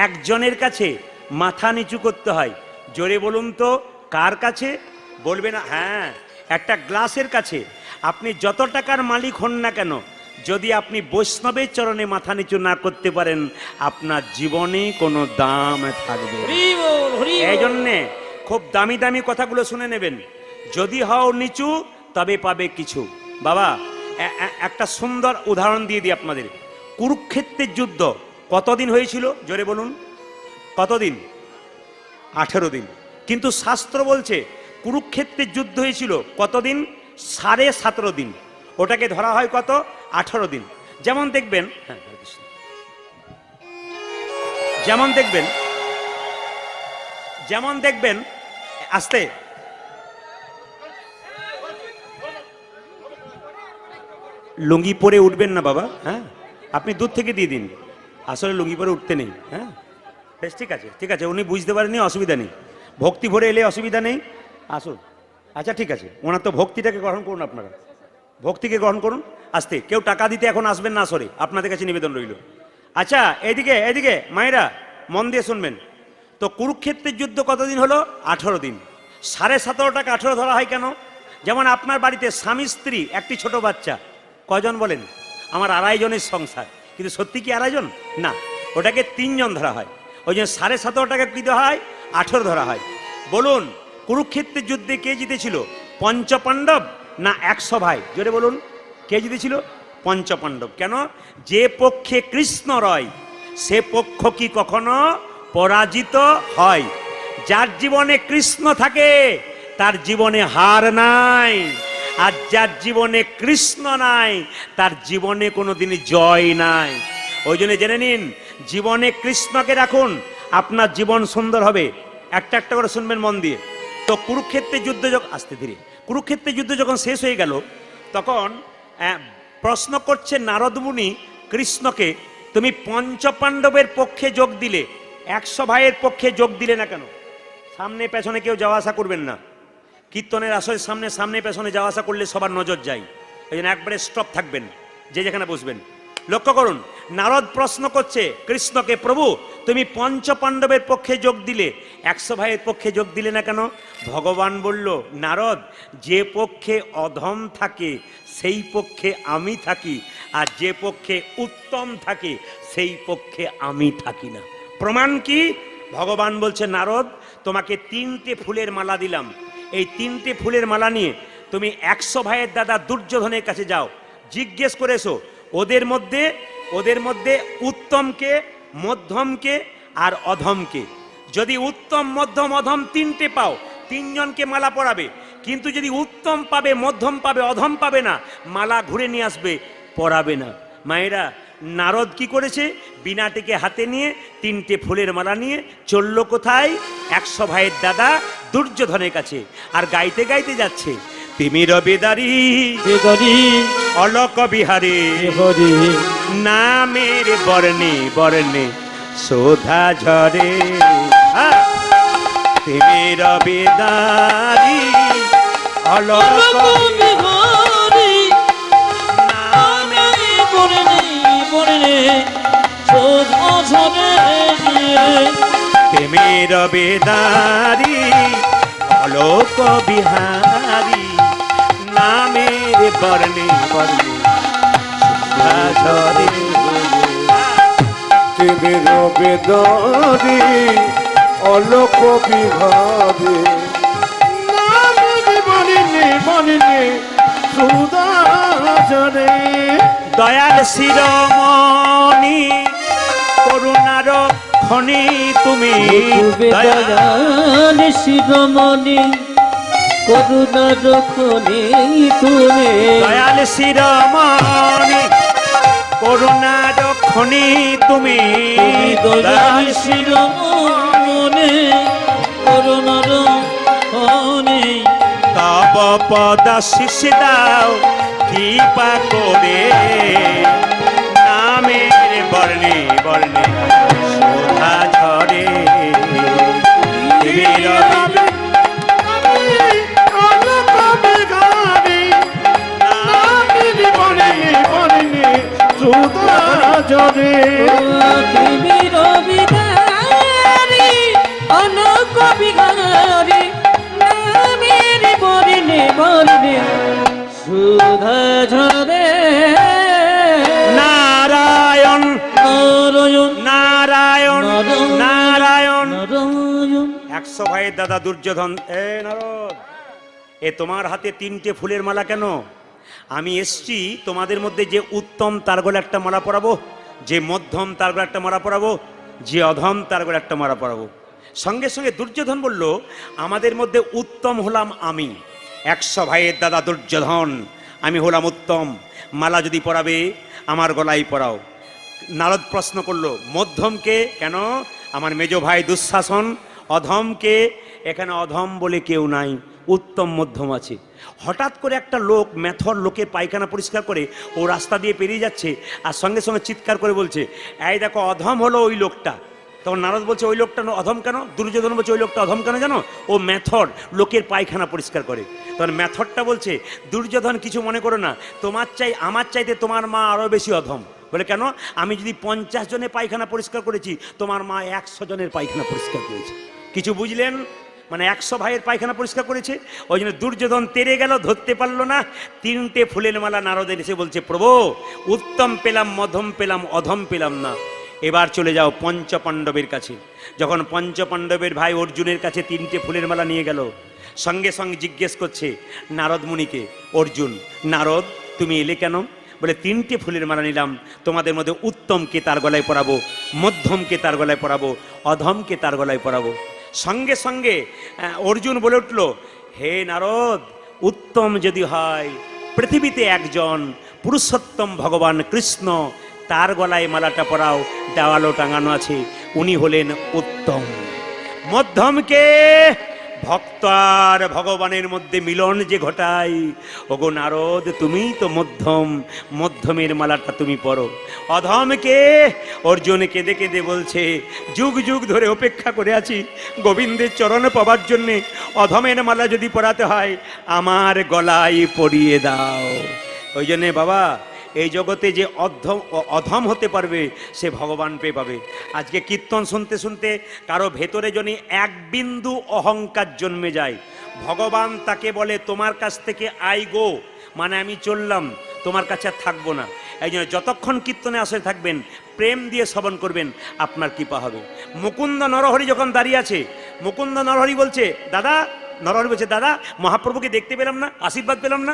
একজনের কাছে মাথা নিচু করতে হয়। জোরে বলুন তো, কার কাছে? বলবে না? হ্যাঁ, একটা গ্লাসের কাছে। আপনি যত টাকার মালিক হন না কেন, যদি আপনি বৈষ্ণবের চরণে মাথা নিচু না করতে পারেন আপনার জীবনে কোনো দাম থাকবে। এই জন্যে খুব দামি দামি কথাগুলো শুনে নেবেন। যদি হও নিচু তবে পাবে কিছু। বাবা, একটা সুন্দর উদাহরণ দিয়ে দিই আপনাদের। কুরুক্ষেত্রের যুদ্ধ কতদিন হয়েছিল? জোরে বলুন। কতদিন? 18 দিন। কিন্তু শাস্ত্র বলছে কুরুক্ষেত্রের যুদ্ধ হয়েছিল কতদিন? 17.5 দিন। ওটাকে ধরা হয় কত? 18 দিন। যেমন দেখবেন, যেমন দেখবেন আস্তে, লুঙ্গি পরে উঠবেন না বাবা। হ্যাঁ, আপনি দূর থেকে দিয়ে দিন। আসলে লুঙ্গি পরে উঠতে নেই। হ্যাঁ বেশ, ঠিক আছে ঠিক আছে। উনি বুঝতে পারেননি, অসুবিধা নেই। ভক্তি ভরে এলে অসুবিধা নেই, আসুন। আচ্ছা ঠিক আছে, ওনার তো ভক্তিটাকে গ্রহণ করুন আপনারা। ভক্তিকে গ্রহণ করুন। আস্তে, কেউ টাকা দিতে এখন আসবেন না, সরে আপনাদের কাছে নিবেদন রইল। আচ্ছা, এদিকে এদিকে মায়েরা মন দিয়ে শুনবেন তো। কুরুক্ষেত্রের যুদ্ধ কতদিন হলো? 18 দিন। 17.5টাকে 18 ধরা হয় কেন? যেমন আপনার বাড়িতে স্বামী স্ত্রী একটি ছোট বাচ্চা, কয়জন বলেন? আমার 2.5 জনের সংসার, কিন্তু সত্যি কি 2.5 জন না, ওটাকে 3 জন ধরা হয়। ওই জন্য 17.5টাকে কি দেওয়া হয়? 18 ধরা হয়। বলুন, কুরুক্ষেত্রের যুদ্ধে কে জিতেছিল? পঞ্চপাণ্ডব না 100 ভাই? জোরে বলুন, কে জিতেছিল? পঞ্চপাণ্ডব। কেন? যে পক্ষে কৃষ্ণ রয় সে পক্ষ কি কখনো পরাজিত হয়? যার জীবনে কৃষ্ণ থাকে তার জীবনে হার নাই, আর যার জীবনে কৃষ্ণ নাই তার জীবনে কোনোদিনই জয় নাই। ওই জন্য জেনে নিন, জীবনে কৃষ্ণকে রাখুন, আপনার জীবন সুন্দর হবে। একটা একটা করে শুনবেন মন দিয়ে। তো কুরুক্ষেত্রের যুদ্ধ যখন, আস্তে ধীরে, কুরুক্ষেত্রের যুদ্ধ যখন শেষ হয়ে গেল তখন প্রশ্ন করছে নারদ মুনি কৃষ্ণকে, তুমি পঞ্চপাণ্ডবের পক্ষে যোগ দিলে, 100 ভাইয়ের পক্ষে যোগ দিলে না কেন? সামনে পেছনে কেউ যাওয়া আসা করবেন না। কীর্তনের আসরের সামনে সামনে পেছনে যাওয়া আসা করলে সবার নজর যায়। এই জন্য একবারে স্টপ থাকবেন, যে যেখানে বসবেন। লক্ষ্য করুন, নারদ প্রশ্ন করছে কৃষ্ণকে, প্রভু তুমি পঞ্চপাণ্ডবের পক্ষে যোগ দিলে, 100 ভাইয়ের পক্ষে যোগ দিলে না কেন? ভগবান বলল, নারদ, যে পক্ষে অধম থাকে সেই পক্ষে আমি থাকি, আর যে পক্ষে উত্তম থাকে সেই পক্ষে আমি থাকি না। প্রমাণ কি? ভগবান বলছে, নারদ তোমাকে 3টে ফুলের মালা দিলাম, এই 3টে ফুলের মালা নিয়ে তুমি 100 ভাইয়ের দাদা দুর্যোধনের কাছে যাও, জিজ্ঞেস করে এসো ওদের মধ্যে উত্তমকে, মধ্যমকে আর অধমকে। যদি উত্তম, মধ্যম, অধম 3টে পাও, 3 জনকে মালা পরাবে। কিন্তু যদি উত্তম পাবে, মধ্যম পাবে, অধম পাবে না, মালা ঘুরে নিয়ে আসবে, পরাবে না। মায়েরা, নারদ কি করেছে? বিনাটিকে হাতে নিয়ে 3টে ফুলের মালা নিয়ে চলল কোথায়? 100 ভাইয়ের দাদা দুর্যোধনের কাছে। আর গাইতে গাইতে যাচ্ছে, তিমির বেদারি বেদারি অলোক বিহারে হরি নামের বর্ণে বর্ণে শোধা ঝরে। তিমির বেদারি অলোক বিহারি নামে বর্ণে বর্ণে শোধা ঝরে। তিমির বেদারি অলোক বিহারি নামের বর্ণে বর্ণে শোভা ঝরে। তিমির বেদারি অলোক বিহারি নামের বর্ণে বর্ণে শোভা ঝরে। দয়াল শিরোমণি করুণার খনি তুমি, দয়াল শিরোমণি করুণার খনি তুমি, দয়াল শিরোমণি করুণার খনি তুমি, দয়াল শিরোমণি করুণার খনি। তব পদ শিষ্য দাও কৃপা করে, নামের বর্ণে বর্ণে শোভা ঝরে। তিমির বিহারি অলোক বিহারি নামের বর্ণে বর্ণে শোভা ঝরে। নারায়ণ নারায়ণ নারায়ণ নারায়ণ। নারায়ণ। 100 ভাইয়ের দাদা দুর্যোধন, এ নারদ, এ তোমার হাতে 3টে ফুলের মালা কেন? আমি এসছি তোমাদের মধ্যে যে উত্তম তার গলে একটা মালা পরাবো, যে মধ্যম তার গলে একটা মালা পরাবো, যে অধম তার গলে একটা মালা পরাবো। সঙ্গে সঙ্গে দুর্যোধন বলল, আমাদের মধ্যে উত্তম হলাম আমি, 100 ভাইয়ের দাদা দুর্যোধন, আমি হলাম উত্তম। মালা যদি পরাবে আমার গলায় পরাও। নারদ প্রশ্ন করলো, মধ্যমকে কেন? আমার মেজ ভাই দুঃশাসন। অধমকে? এখানে অধম বলে কেউ নাই, উত্তম মধ্যম আছে। হঠাৎ করে একটা লোক, মেথর লোকের পায়খানা পরিষ্কার করে ও রাস্তা দিয়ে পেরিয়ে যাচ্ছে, আর সঙ্গে সঙ্গে চিৎকার করে বলছে, এই দেখো অধম হলো ওই লোকটা। তখন নারদ বলছে ওই লোকটা অধম কেন? দুর্যোধন বলছে ওই লোকটা অধম কেন জানো? ও মেথড, লোকের পায়খানা পরিষ্কার করে। তখন মেথডটা বলছে দুর্যোধন কিছু মনে করো না, আমার চাইতে তোমার মা আরও বেশি অধম। বলে কেন? আমি যদি 50 জনের পায়খানা পরিষ্কার করেছি, তোমার মা 100 জনের পায়খানা পরিষ্কার করেছে। কিছু বুঝলেন? মানে 100 ভাইয়ের পায়খানা পরিষ্কার করেছে। ওই জন্য দুর্যোধন তেরে গেল, ধরতে পারলো না। 3টে ফুলের মালা নারদের এসে বলছে প্রভু, উত্তম পেলাম, মধ্যম পেলাম, অধম পেলাম না। এবার চলে যাও পঞ্চপাণ্ডবের কাছে। যখন পঞ্চপাণ্ডবের ভাই অর্জুনের কাছে 3টে ফুলের মালা নিয়ে গেল, সঙ্গে সঙ্গে জিজ্ঞেস করছে নারদ মুনিকে, অর্জুন, নারদ তুমি এলে কেন? বলে 3টে ফুলের মালা নিলাম, তোমাদের মধ্যে উত্তমকে তার গলায় পরাবো, মধ্যমকে তার গলায় পরাবো, অধমকে তার গলায় পরাবো। সঙ্গে সঙ্গে অর্জুন বলে উঠল, হে নারদ, উত্তম যদি হয় পৃথিবীতে একজন পুরুষোত্তম ভগবান কৃষ্ণ, তার গলায় মালাটা পরাও, দেওয়ালও টাঙানো আছে, উনি হলেন উত্তম। মধ্যমকে ভক্ত আর ভগবানের মধ্যে মিলন যে ঘটায়, ওগো নারদ তুমিই তো মধ্যম, মধ্যমের মালাটা তুমি পরো। অধমকে অর্জুন কেঁদে কেঁদে বলছে, যুগ যুগ ধরে অপেক্ষা করে আছি গোবিন্দের চরণ পাবার জন্যে, অধমের মালা যদি পরাতে হয় আমার গলায় পরিয়ে দাও। ওই জন্যে বাবা, এই জগতে যে অধম হতে পারবে সে ভগবান পেয়ে পাবে। আজকে কীর্তন শুনতে শুনতে কারো ভেতরে যদি 1 বিন্দু অহংকার জন্মে যায়, ভগবান তাকে বলে তোমার কাছ থেকে আই গো, মানে আমি চললাম, তোমার কাছে আর থাকবো না। এই জন্য যতক্ষণ কীর্তনে আসে থাকবেন, প্রেম দিয়ে শ্রবণ করবেন, আপনার কৃপা হবে। মুকুন্দ নরহরি যখন দাঁড়িয়ে আছে, মুকুন্দ নরহরি বলছে দাদা, নরহরি বলছে দাদা মহাপ্রভুকে দেখতে পেলাম না, আশীর্বাদ পেলাম না।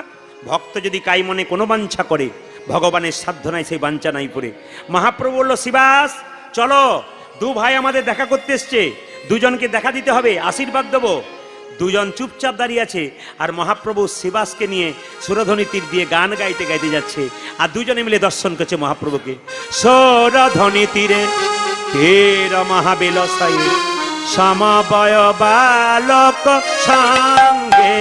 ভক্ত যদি কাই মনে কোনো বাঞ্ছা করে, ভগবানের সাধ্য নাই সেই বাঞ্ছা নাই পড়ে। মহাপ্রভু বলল, শিবাস চলো, 2 ভাই আমাদের দেখা করতে এসছে, 2জনকে দেখা দিতে হবে, আশীর্বাদ দেবো। 2জন চুপচাপ দাঁড়িয়ে আছে, আর মহাপ্রভু শিবাসকে নিয়ে সুরধ্বনি তীর দিয়ে গান গাইতে গাইতে যাচ্ছে, আর 2জনে মিলে দর্শন করছে মহাপ্রভুকে। সুরধ্বনি তীরে তীর মহাবিলাসায় সমবয় বালক সঙ্গে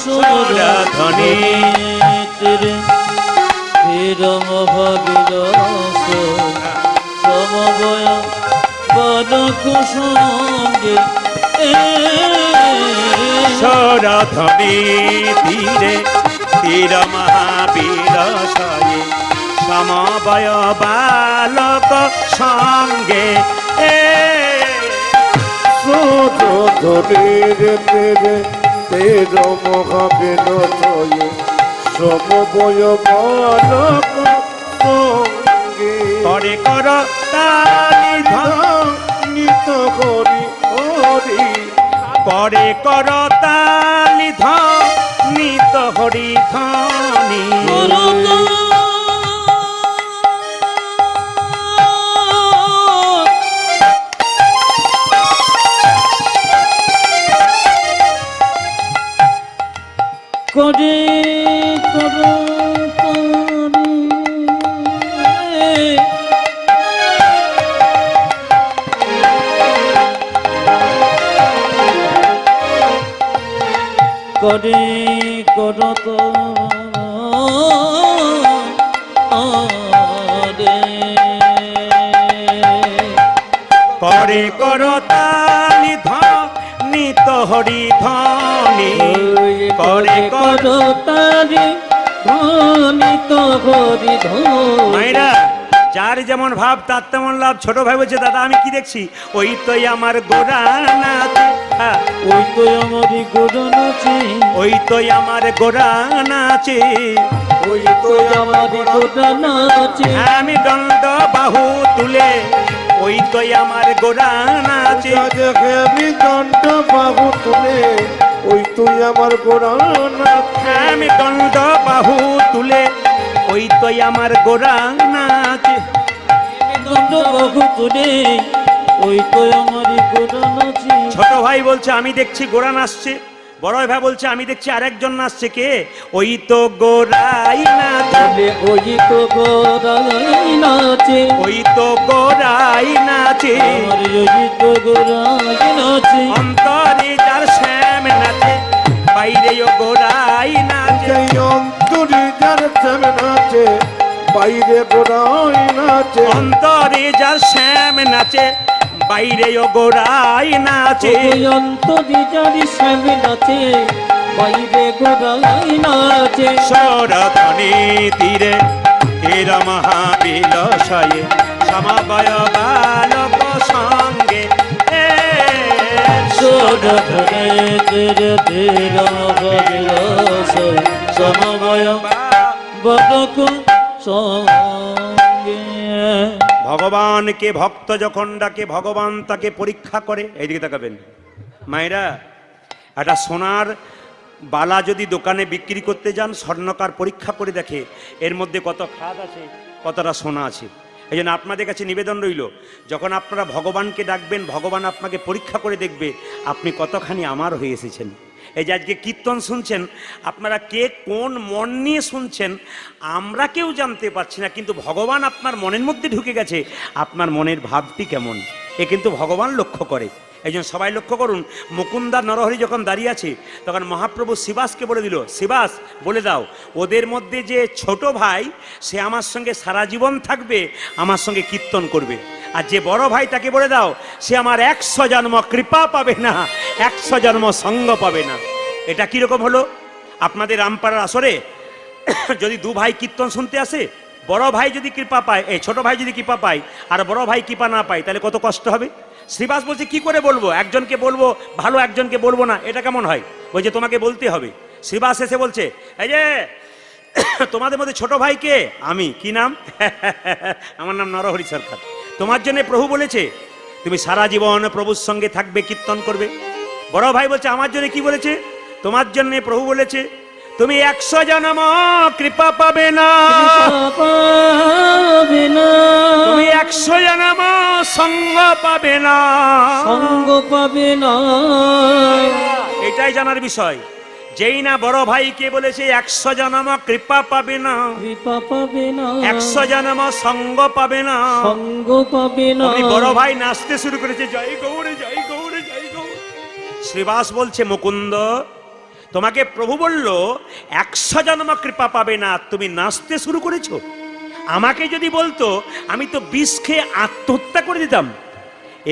সুরধ্বনি তীরে তীরম ভাবিলাস সমবয় বালক সঙ্গে, সুরধ্বনি তীরে তীর মহাবিলাসায় সমবয় বালক সঙ্গে। সুরধ্বনির তীরে তীর মহাবিলাসায় সমবয় বালক সঙ্গে। করে কর তালি নিত হরি হরি, করে কর তালি নিত হরি ধ্বনি। করে করো করে করত করে কর তালি নিত হরি ধ্বনি। করে কর তারি ধ্বনি তো হরি ধ্বনি। মায়েরা, যার যেমন ভাব তার তেমন লাভ। ছোট ভাই বলছে দাদা আমি কি দেখছি? ওই তোই আমার গোরা নাচে, ওই তো আমারই গোরা নাচে, ওই তোই আমার গোরা নাচে, ওই তো আমারই গোরা নাচে। আমি দণ্ড বাহু তুলে, ওই তোই আমার গোরা নাচে। দেখে আমি দণ্ড বাহু তুলে, ওই তুই আমার গোরা নাচে। আমি দণ্ড বাহু তুলে, ওই তোই আমার গোরা নাচে। দণ্ড বাহু তুলে, ওই তো আমারই গোরা নাচে। ছোট ভাই বলছে আমি দেখছি গোরা নাচছে। বড় ভাই বলছে আমি দেখছি আরেকজন নাচছে। কে? ওই তো গোরাই নাচে, ওই তো গোরাই নাচে, ওই তো গোরাই নাচে। ওই তো গোরাই নাচে। অন্তরে যার শ্যাম নাচে, বাইরে ও গোরাই নাচে। অন্তরে যার শ্যাম নাচে, বাইরে গোড়াই নাচে অন্তরে যার শ্যাম নাচে বাইরে ও গোড়াই নাচে। ওই অন্তরে যার শ্যাম নাচে বাইরে গোড়াই নাচে। সরধনি তীরে তীর মহাবিলসয়ে সমবয় বালক সঙ্গে সরধনে তেরে তের মহাবিলসয়ে সমবয় বালক সঙ্গে। ভগবানকে ভক্ত যখন ডাকে ভগবান তাকে পরীক্ষা করে। এইদিকে তাকাবেন মায়েরা, একটা সোনার বালা যদি দোকানে বিক্রি করতে যান, স্বর্ণকার পরীক্ষা করে দেখে এর মধ্যে কত খাদ আছে, কতটা সোনা আছে। এই জন্য আপনাদের কাছে নিবেদন রইল, যখন আপনারা ভগবানকে ডাকবেন ভগবান আপনাকে পরীক্ষা করে দেখবে আপনি কতখানি আমার হয়ে এসেছেন। এই যে আজকে কীর্তন শুনছেন, আপনারা কে কোন মন নিয়ে শুনছেন আমরা কেউ জানতে পারছি না, কিন্তু ভগবান আপনার মনের মধ্যে ঢুকে গেছে। আপনার মনের ভাবটি কেমন এ কিন্তু ভগবান লক্ষ্য করে। এই জন্য সবাই লক্ষ্য করুন, মুকুন্দা নরহরি যখন দাঁড়িয়ে আছে তখন মহাপ্রভু শিবাসকে বলে দিল, শিবাস বলে দাও ওদের মধ্যে যে ছোট ভাই সে আমার সঙ্গে সারা জীবন থাকবে, আমার সঙ্গে কীর্তন করবে। আর যে বড় ভাই তাকে বলে দাও সে আমার 100 জন্ম কৃপা পাবে না, 100 জন্ম সঙ্গ পাবে না। এটা কিরকম হলো? আপনাদের রামপাড়ার আসরে যদি দু ভাই কীর্তন শুনতে আসে, বড় ভাই যদি কৃপা পায়, এই ছোট ভাই যদি কৃপা পায় আর বড় ভাই কৃপা না পায়, তাহলে কত কষ্ট হবে। শ্রীবাস বলছে কি করে বলবো, একজনকে বলবো ভালো একজনকে বলবো না, এটা কেমন হয়? বলছে তোমাকে বলতে হবে। শ্রীবাস এসে বলছে এই যে তোমাদের মধ্যে ছোট ভাই কে? আমি। কি নাম? আমার নাম নরহরি সরকার। তোমার জন্য প্রভু বলেছে তুমি সারা জীবন প্রভুর সঙ্গে থাকবে, কীর্তন করবে। বড় ভাই বলছে আমার জন্য কি বলেছে? তোমার জন্য প্রভু বলেছে তুমি 100 জন্ম কৃপা পাবে না, তুমি 100 জন্ম সঙ্গ পাবে না, সঙ্গ পাবে না। এটাই জানার বিষয়। যেই না বড় ভাইকে বলেছে 100 জন্ম কৃপা পাবে না, কৃপা পাবে না, 100 জন্ম সঙ্গ পাবে না, সঙ্গ পাবে না। বড় ভাই নাচতে শুরু করেছে, জয় গৌরে জয় গৌরে জয় গৌরে। শ্রীবাস বলছে মুকুন্দ তোমাকে প্রভু বলল 100 জন্ম কৃপা পাবে না, তুমি নাচতে শুরু করেছো। আমাকে যদি বলতো আমি তো বিষ খেয়ে আত্মহত্যা করে দিতাম।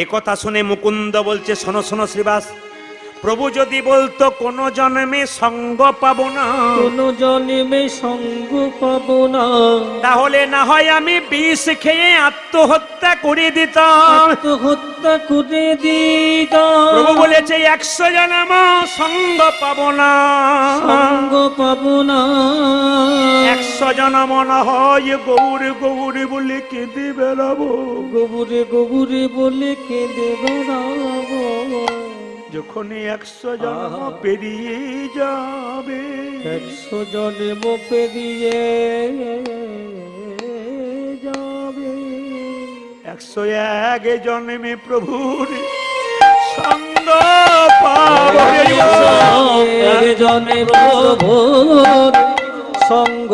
এ কথা শুনে মুকুন্দ বলছে শোনো শোনো শ্রীবাস, প্রভু যদি বলতো কোন জন্মে সঙ্গ পাবো না, কোন জন্মে সঙ্গ পাবো না, তাহলে না হয় আমি বিষ খেয়ে আত্মহত্যা করে দিতাম। আত্মহত্যা করে দিতাম। প্রভু বলেছে 100 জন্ম সঙ্গ পাবো না, সঙ্গ পাবো না। 100 জন্ম না হয় গৌরে গৌরে বলে কেঁদে বেড়াবো, গবুরে গবুরে বলে কেঁদে বেড়াবো। যখনই 100 জন্ম পেরিয়ে যাবে, 100 জন্ম পেরিয়ে যাবে, 101 জন্মে প্রভুর সঙ্গ পাবো, 101 জন্মে প্রভুর সঙ্গ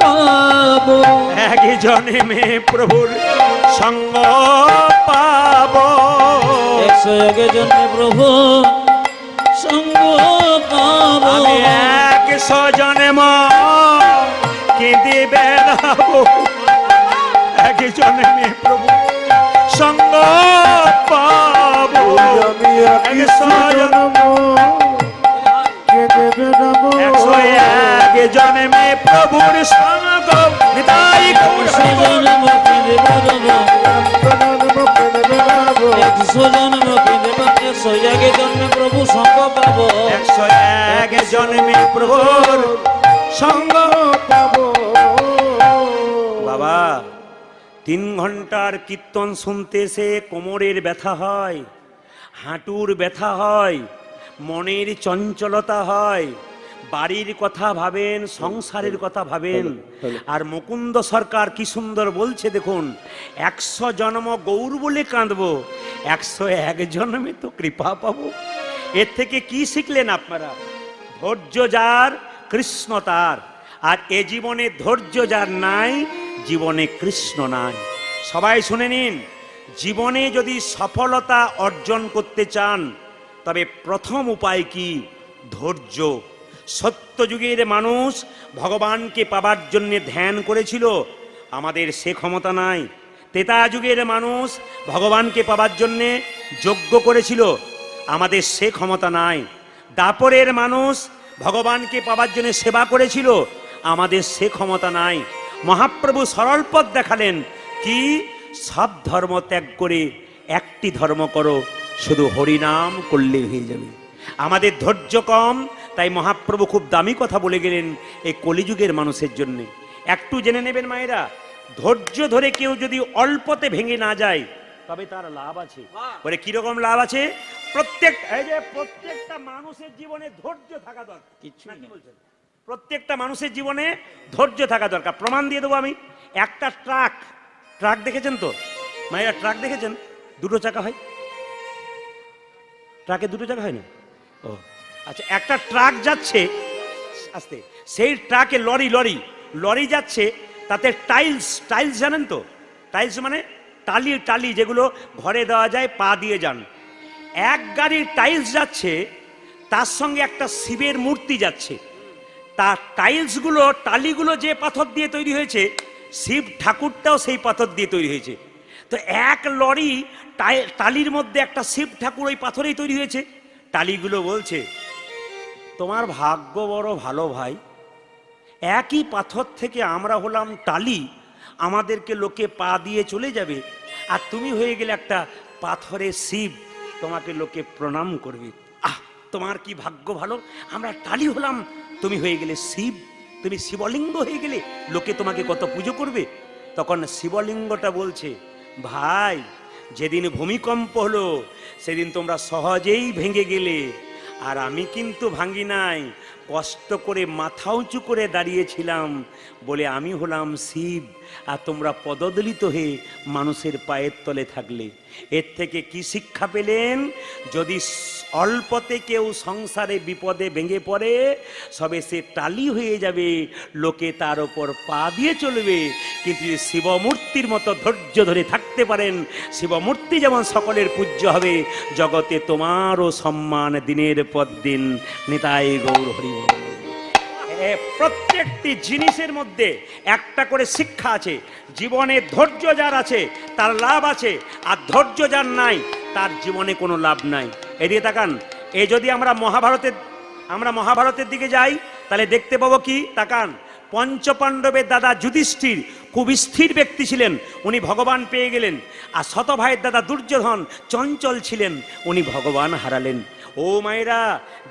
পাবো, 1 জন্মে প্রভুর সঙ্গ পাবো, 101 জন্মে প্রভু সঙ্গ পাবো। আমি 100 জন্ম কেঁদে বেড়াবো, 1 জন্মে প্রভু সঙ্গ পাবো, আমি 100 জন্ম কেঁদে বেড়াবো, 101 জন্মে প্রভুর সঙ্গ নিতাই গৌর হরি বল। জন্ম কেঁদে বেড়াবো, জন্ম কেঁদে বেড়াবো, 100 জন্ম কেঁদে বেড়াবো, 101 জন্মে প্রভু সঙ্গ পাবো, 101 জন্মে প্রভুর সঙ্গ পাবো। বাবা 3 ঘন্টার কীর্তন শুনতে এসে কোমরের ব্যথা হয়, হাঁটুর ব্যথা হয়, মনের চঞ্চলতা হয়, বাড়ির কথা ভাবেন, সংসারের কথা ভাবেন। আর মুকুন্দ সরকার কি সুন্দর বলছে দেখুন, 100 জন্ম গৌর বলে কাঁদবো, 101 জন্মে তো কৃপা পাবো। এর থেকে কি শিখলেন আপনারা? ধৈর্য যার কৃষ্ণ তার। আর এ জীবনে ধৈর্য যার নাই, জীবনে কৃষ্ণ নাই। সবাই শুনে নিন, জীবনে যদি সফলতা অর্জন করতে চান তবে প্রথম উপায় কি? ধৈর্য। সত্য যুগের মানুষ ভগবানকে পাবার জন্য ধ্যান করেছিল, আমাদের সে ক্ষমতা নাই। ত্রেতা যুগের মানুষ ভগবানকে পাবার জন্যে যজ্ঞ করেছিল, আমাদের সে ক্ষমতা নাই। দাপরের মানুষ ভগবানকে পাবার জন্য সেবা করেছিল, আমাদের সে ক্ষমতা নাই। মহাপ্রভু সরল পথ দেখালেন, কি সব ধর্ম ত্যাগ করে একটি ধর্ম করো, শুধু হরিনাম করলে হয়ে যাবে। আমাদের ধৈর্য কম, তাই মহাপ্রভু খুব দামি কথা বলে গেলেন এই কলিযুগের মানুষের জন্য। একটু জেনে নেবেন মায়েরা, ধৈর্য ধরে কেউ যদি অল্পতে ভেঙে না যায় তবে তার লাভ আছে। বলে কিরকম লাভ আছে? প্রত্যেকটা মানুষের জীবনে ধৈর্য থাকা দরকার। কিছু কি বলছেন? প্রত্যেকটা মানুষের জীবনে ধৈর্য থাকা দরকার। প্রমাণ দিয়ে দেবো আমি। একটা ট্রাক দেখেছেন তো মায়েরা? ট্রাক দেখেছেন? দুটো চাকা হয়, ট্রাকে দুটো চাকা হয় না? ও আচ্ছা, একটা ট্রাক যাচ্ছে আস্তে, সেই ট্রাকে লরি যাচ্ছে, তাতে টাইলস জানেন তো? টাইলস মানে টালি যেগুলো ঘরে দেওয়া যায়, পা দিয়ে যান। এক গাড়ির টাইলস যাচ্ছে, তার সঙ্গে একটা শিবের মূর্তি যাচ্ছে। তার টাইলসগুলো, টালিগুলো যে পাথর দিয়ে তৈরি হয়েছে, শিব ঠাকুরটাও সেই পাথর দিয়ে তৈরি হয়েছে। তো এক লরি টালির মধ্যে একটা শিব ঠাকুর ওই পাথরেই তৈরি হয়েছে। টালিগুলো বলছে, তোমার ভাগ্য বড় ভালো ভাই, একই পাথর থেকে আমরা হলাম টালি, আমাদেরকে লোকে পা দিয়ে চলে যাবে, আর তুমি হয়ে গেলে একটা পাথরের শিব, তোমাকে লোকে প্রণাম করবে। তোমার কি ভাগ্য ভালো, আমরা টালি হলাম, তুমি হয়ে গেলে শিব, তুমি শিবলিঙ্গ হয়ে গেলে, লোকে তোমাকে কত পুজো করবে। তখন শিবলিঙ্গটা বলছে, ভাই যেদিন ভূমিকম্প হলো সেদিন তোমরা সহজেই ভেঙে গেলে, আর আমি কিন্তু ভাঙি নাই, কষ্ট করে মাথা উঁচু করে দাঁড়িয়েছিলাম বলে আমি হলাম শিব, আর তোমরা পদদলিত হয়ে মানুষের পায়ের তলে থাকলে। এর থেকে কি শিক্ষা পেলেন? যদি অল্পতে কেউ সংসারে বিপদে ভেঙে পড়ে, সবে সে টালি হয়ে যাবে, লোকে তার ওপর পা দিয়ে চলবে। কিন্তু শিবমূর্তির মতো ধৈর্য ধরে থাকতে পারেন, শিবমূর্তি যেমন সকলের পূজ্য হবে, জগতে তোমারও সম্মান দিনের পর দিন। নিতাই গৌর হরি। প্রত্যেকটি জিনিসের মধ্যে একটা করে শিক্ষা আছে। জীবনে ধৈর্য যার আছে তার লাভ আছে, আর ধৈর্য যার নাই তার জীবনে কোনো লাভ নাই। এদিকে তাকান, এই যদি আমরা মহাভারতের দিকে যাই তাহলে দেখতে পাবো কি, তাকান, পঞ্চপাণ্ডবের দাদা যুধিষ্ঠির খুব স্থির ব্যক্তি ছিলেন, উনি ভগবান পেয়ে গেলেন। আর শত ভাইয়ের দাদা দুর্যোধন চঞ্চল ছিলেন, উনি ভগবান হারালেন। ও মায়েরা,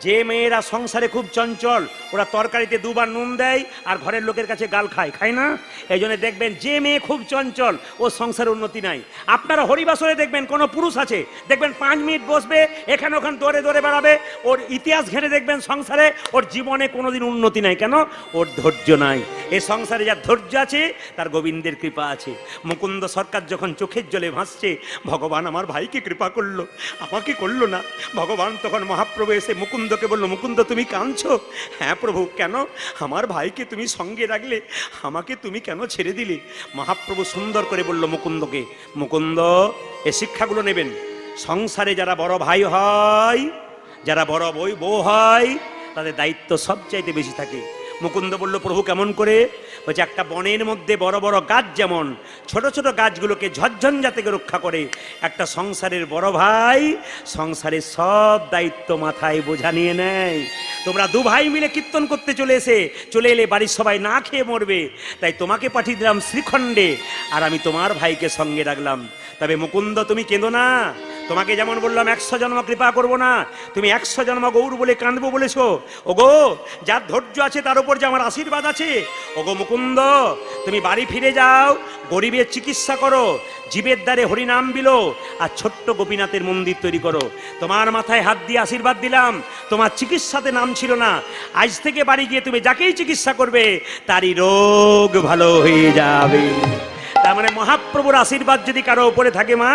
যে মেয়েরা সংসারে খুব চঞ্চল, ওরা তরকারিতে দুবার নুন দেয় আর ঘরের লোকের কাছে গাল খায় না? এই জন্য দেখবেন যে মেয়ে খুব চঞ্চল, ও সংসারে উন্নতি নাই। আপনারা হরিবাসরে দেখবেন কোনো পুরুষ আছে, দেখবেন 5 মিনিট বসবে, এখানে ওখানে দৌড়ে বেড়াবে, ওর ইতিহাস ঘেঁটে দেখবেন সংসারে ওর জীবনে কোনোদিন উন্নতি নাই। কেন? ওর ধৈর্য নাই। এই সংসারে যার ধৈর্য আছে তার গোবিন্দের কৃপা আছে। মুকুন্দ সরকার যখন চোখের জলে ভাসছে, ভগবান আমার ভাইকে কৃপা করলো, আমাকে করলো না। ভগবান তখন মহাপ্রভু এসে মুকুন্দকে বলল, মুকুন্দ তুমি কাঁদছো? হ্যাঁ প্রভু। কেন? আমার ভাইকে তুমি সঙ্গে রাখলে, আমাকে তুমি কেন ছেড়ে দিলে? মহাপ্রভু সুন্দর করে বলল মুকুন্দকে, মুকুন্দ এ শিক্ষাগুলো নেবেন। সংসারে যারা বড় ভাই হয়, যারা বড় বউ হয়, তাদের দায়িত্ব সবচাইতে বেশি থাকে। মুকুন্দ বলল, প্রভু কেমন করে? বলছে, একটা বনের মধ্যে বড় বড় গাছ যেমন ছোট ছোট গাছগুলোকে ঝঞ্ঝা থেকে রক্ষা করে, একটা সংসারের বড় ভাই সংসারের সব দায়িত্ব মাথায় বোঝা নিয়ে নেয়। তোমরা 2 ভাই মিলে কীর্তন করতে চলে এলে বাড়ির সবাই না খেয়ে মরবে, তাই তোমাকে পাঠিয়ে দিলাম শ্রীখণ্ডে, আর আমি তোমার ভাইকে সঙ্গে রাখলাম। তবে মুকুন্দ তুমি কেঁদো না, তোমাকে যেমন বললাম 100 জন্ম কৃপা করবো না, তুমি 100 জন্ম গৌর বলে কাঁদবো বলেছো। ওগো, যার ধৈর্য আছে তার উপর যে আমার আশীর্বাদ আছে। ওগো মুকুন্দ, তুমি বাড়ি ফিরে যাও, গরিবের চিকিৎসা করো, জীবের দ্বারে হরিনাম বিলো, আর ছোট্ট গোপীনাথের মন্দির তৈরি করো। তোমার মাথায় হাত দিয়ে আশীর্বাদ দিলাম, তোমার চিকিৎসাতে নাম ছিল না, আজ থেকে বাড়ি গিয়ে তুমি যাকেই চিকিৎসা করবে তারই রোগ ভালো হয়ে যাবে। তার মানে মহাপ্রভুর আশীর্বাদ যদি কারো উপরে থাকে মা,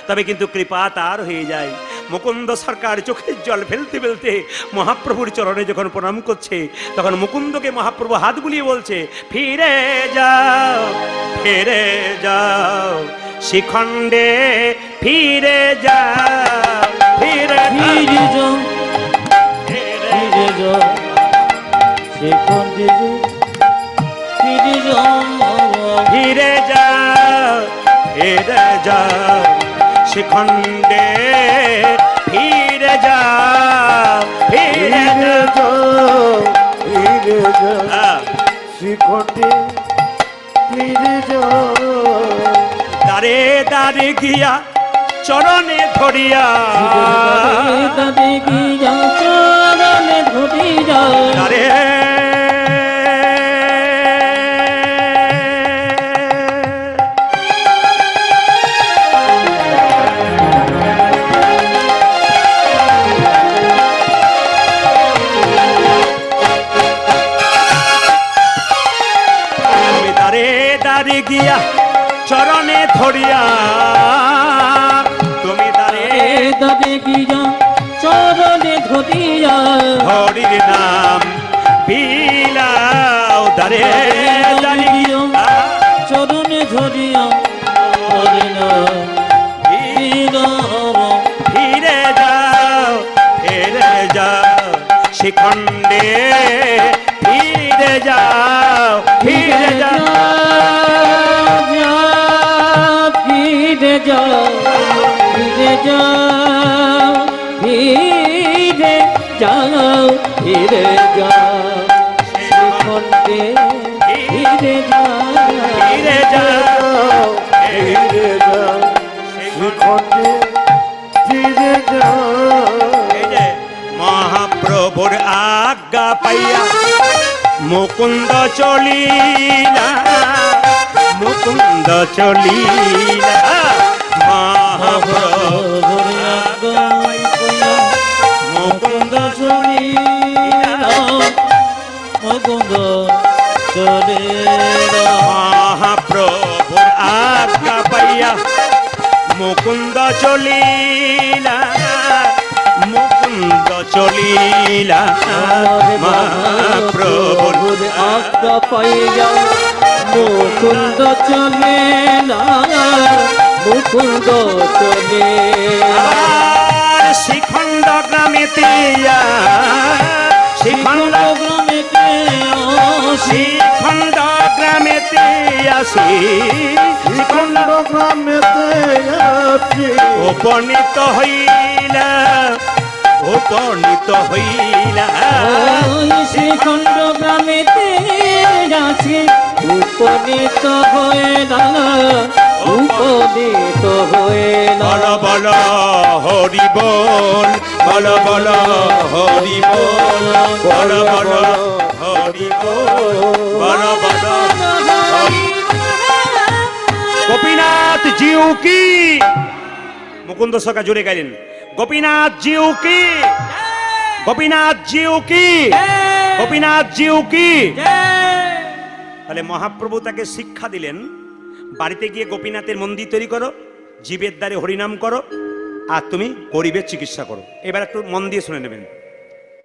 তবে কিন্তু কৃপা তার হয়ে যায়। মুকুন্দ সরকার চোখের জল ফেলতে ফেলতে মহাপ্রভুর চরণে যখন প্রণাম করছে, তখন মুকুন্দকে মহাপ্রভু হাত বুলিয়ে বলছে, ফিরে যাও, ফিরে যাও শিখণ্ডে, ফিরে যাও, ফিরে যাও, ফিরে যাও, সেখানে ফিরে যাও ফিরে যাও ফিরে যাও শিখণ্ডে ফিরে যাও ফিরে ফিরে যাও ফিরে যাও যাও শিখণ্ডে ফিরে যাও দারে দারে গিয়া চরণে ধরিয়া তবে কি যাও চরণে ধরি যাও দারে তুমি দারে দারে গিয়া চরণে ধরিয়া তুমি দারে তবে কি যাও চরণে ধরি যাও হরির নাম বিলাও দারে দারে গিয়া চরণে ধরিয়া হরি নাম ফিরে যাও ফিরে যাও শিখণ্ডে ফিরে যাও ফিরে যাও ফিরে যাও ফিরে যাও ফিরে যাও ফিরে যাও শিখণ্ডে ফিরে যাও ফিরে যাও ফিরে যাও শিখণ্ডে ফিরে যাও এই যে মহাপ্রভুর আজ্ঞা পাইয়া মুকুন্দ চলিলা মুকুন্দ চলিলা মহাপ্রভু মুকুন্দ মুকুন্দ চলে মহাপ্রভুর আজ্ঞা পাইয়া মুকুন্দ চলিলা মুকুন্দ চলিলা মহাপ্রভুর আজ্ঞা পাইয়া মুকুন্দ চলে না মুকুন্দ চলে আর শিখণ্ড গ্রামেতে শিখণ্ড গ্রামেতে শিখণ্ড গ্রামেতে আসি শিখণ্ড গ্রামেতে আছি উপনীত হইলা উপনীত হইলা শ্রীখণ্ড গ্রামেতে যাচ্ছি উপনীত হয়ে না উপনীত হয়ে না বল বল হরি বল বল বল হরি বল বল বল হরি বল বল বল গোপীনাথ জিউ কি মুকুন্দ সখা জুড়ে গেলেন গোপীনাথ জিউ কি গোপীনাথ জিউ কি গোপীনাথ জিউ কি তাহলে মহাপ্রভু তাকে শিক্ষা দিলেন বাড়িতে গিয়ে গোপীনাথের মন্দির তৈরি করো জীবের দ্বারে হরিনাম করো আর তুমি গরিবের চিকিৎসা করো এবার একটু মন দিয়ে শুনে নেবেন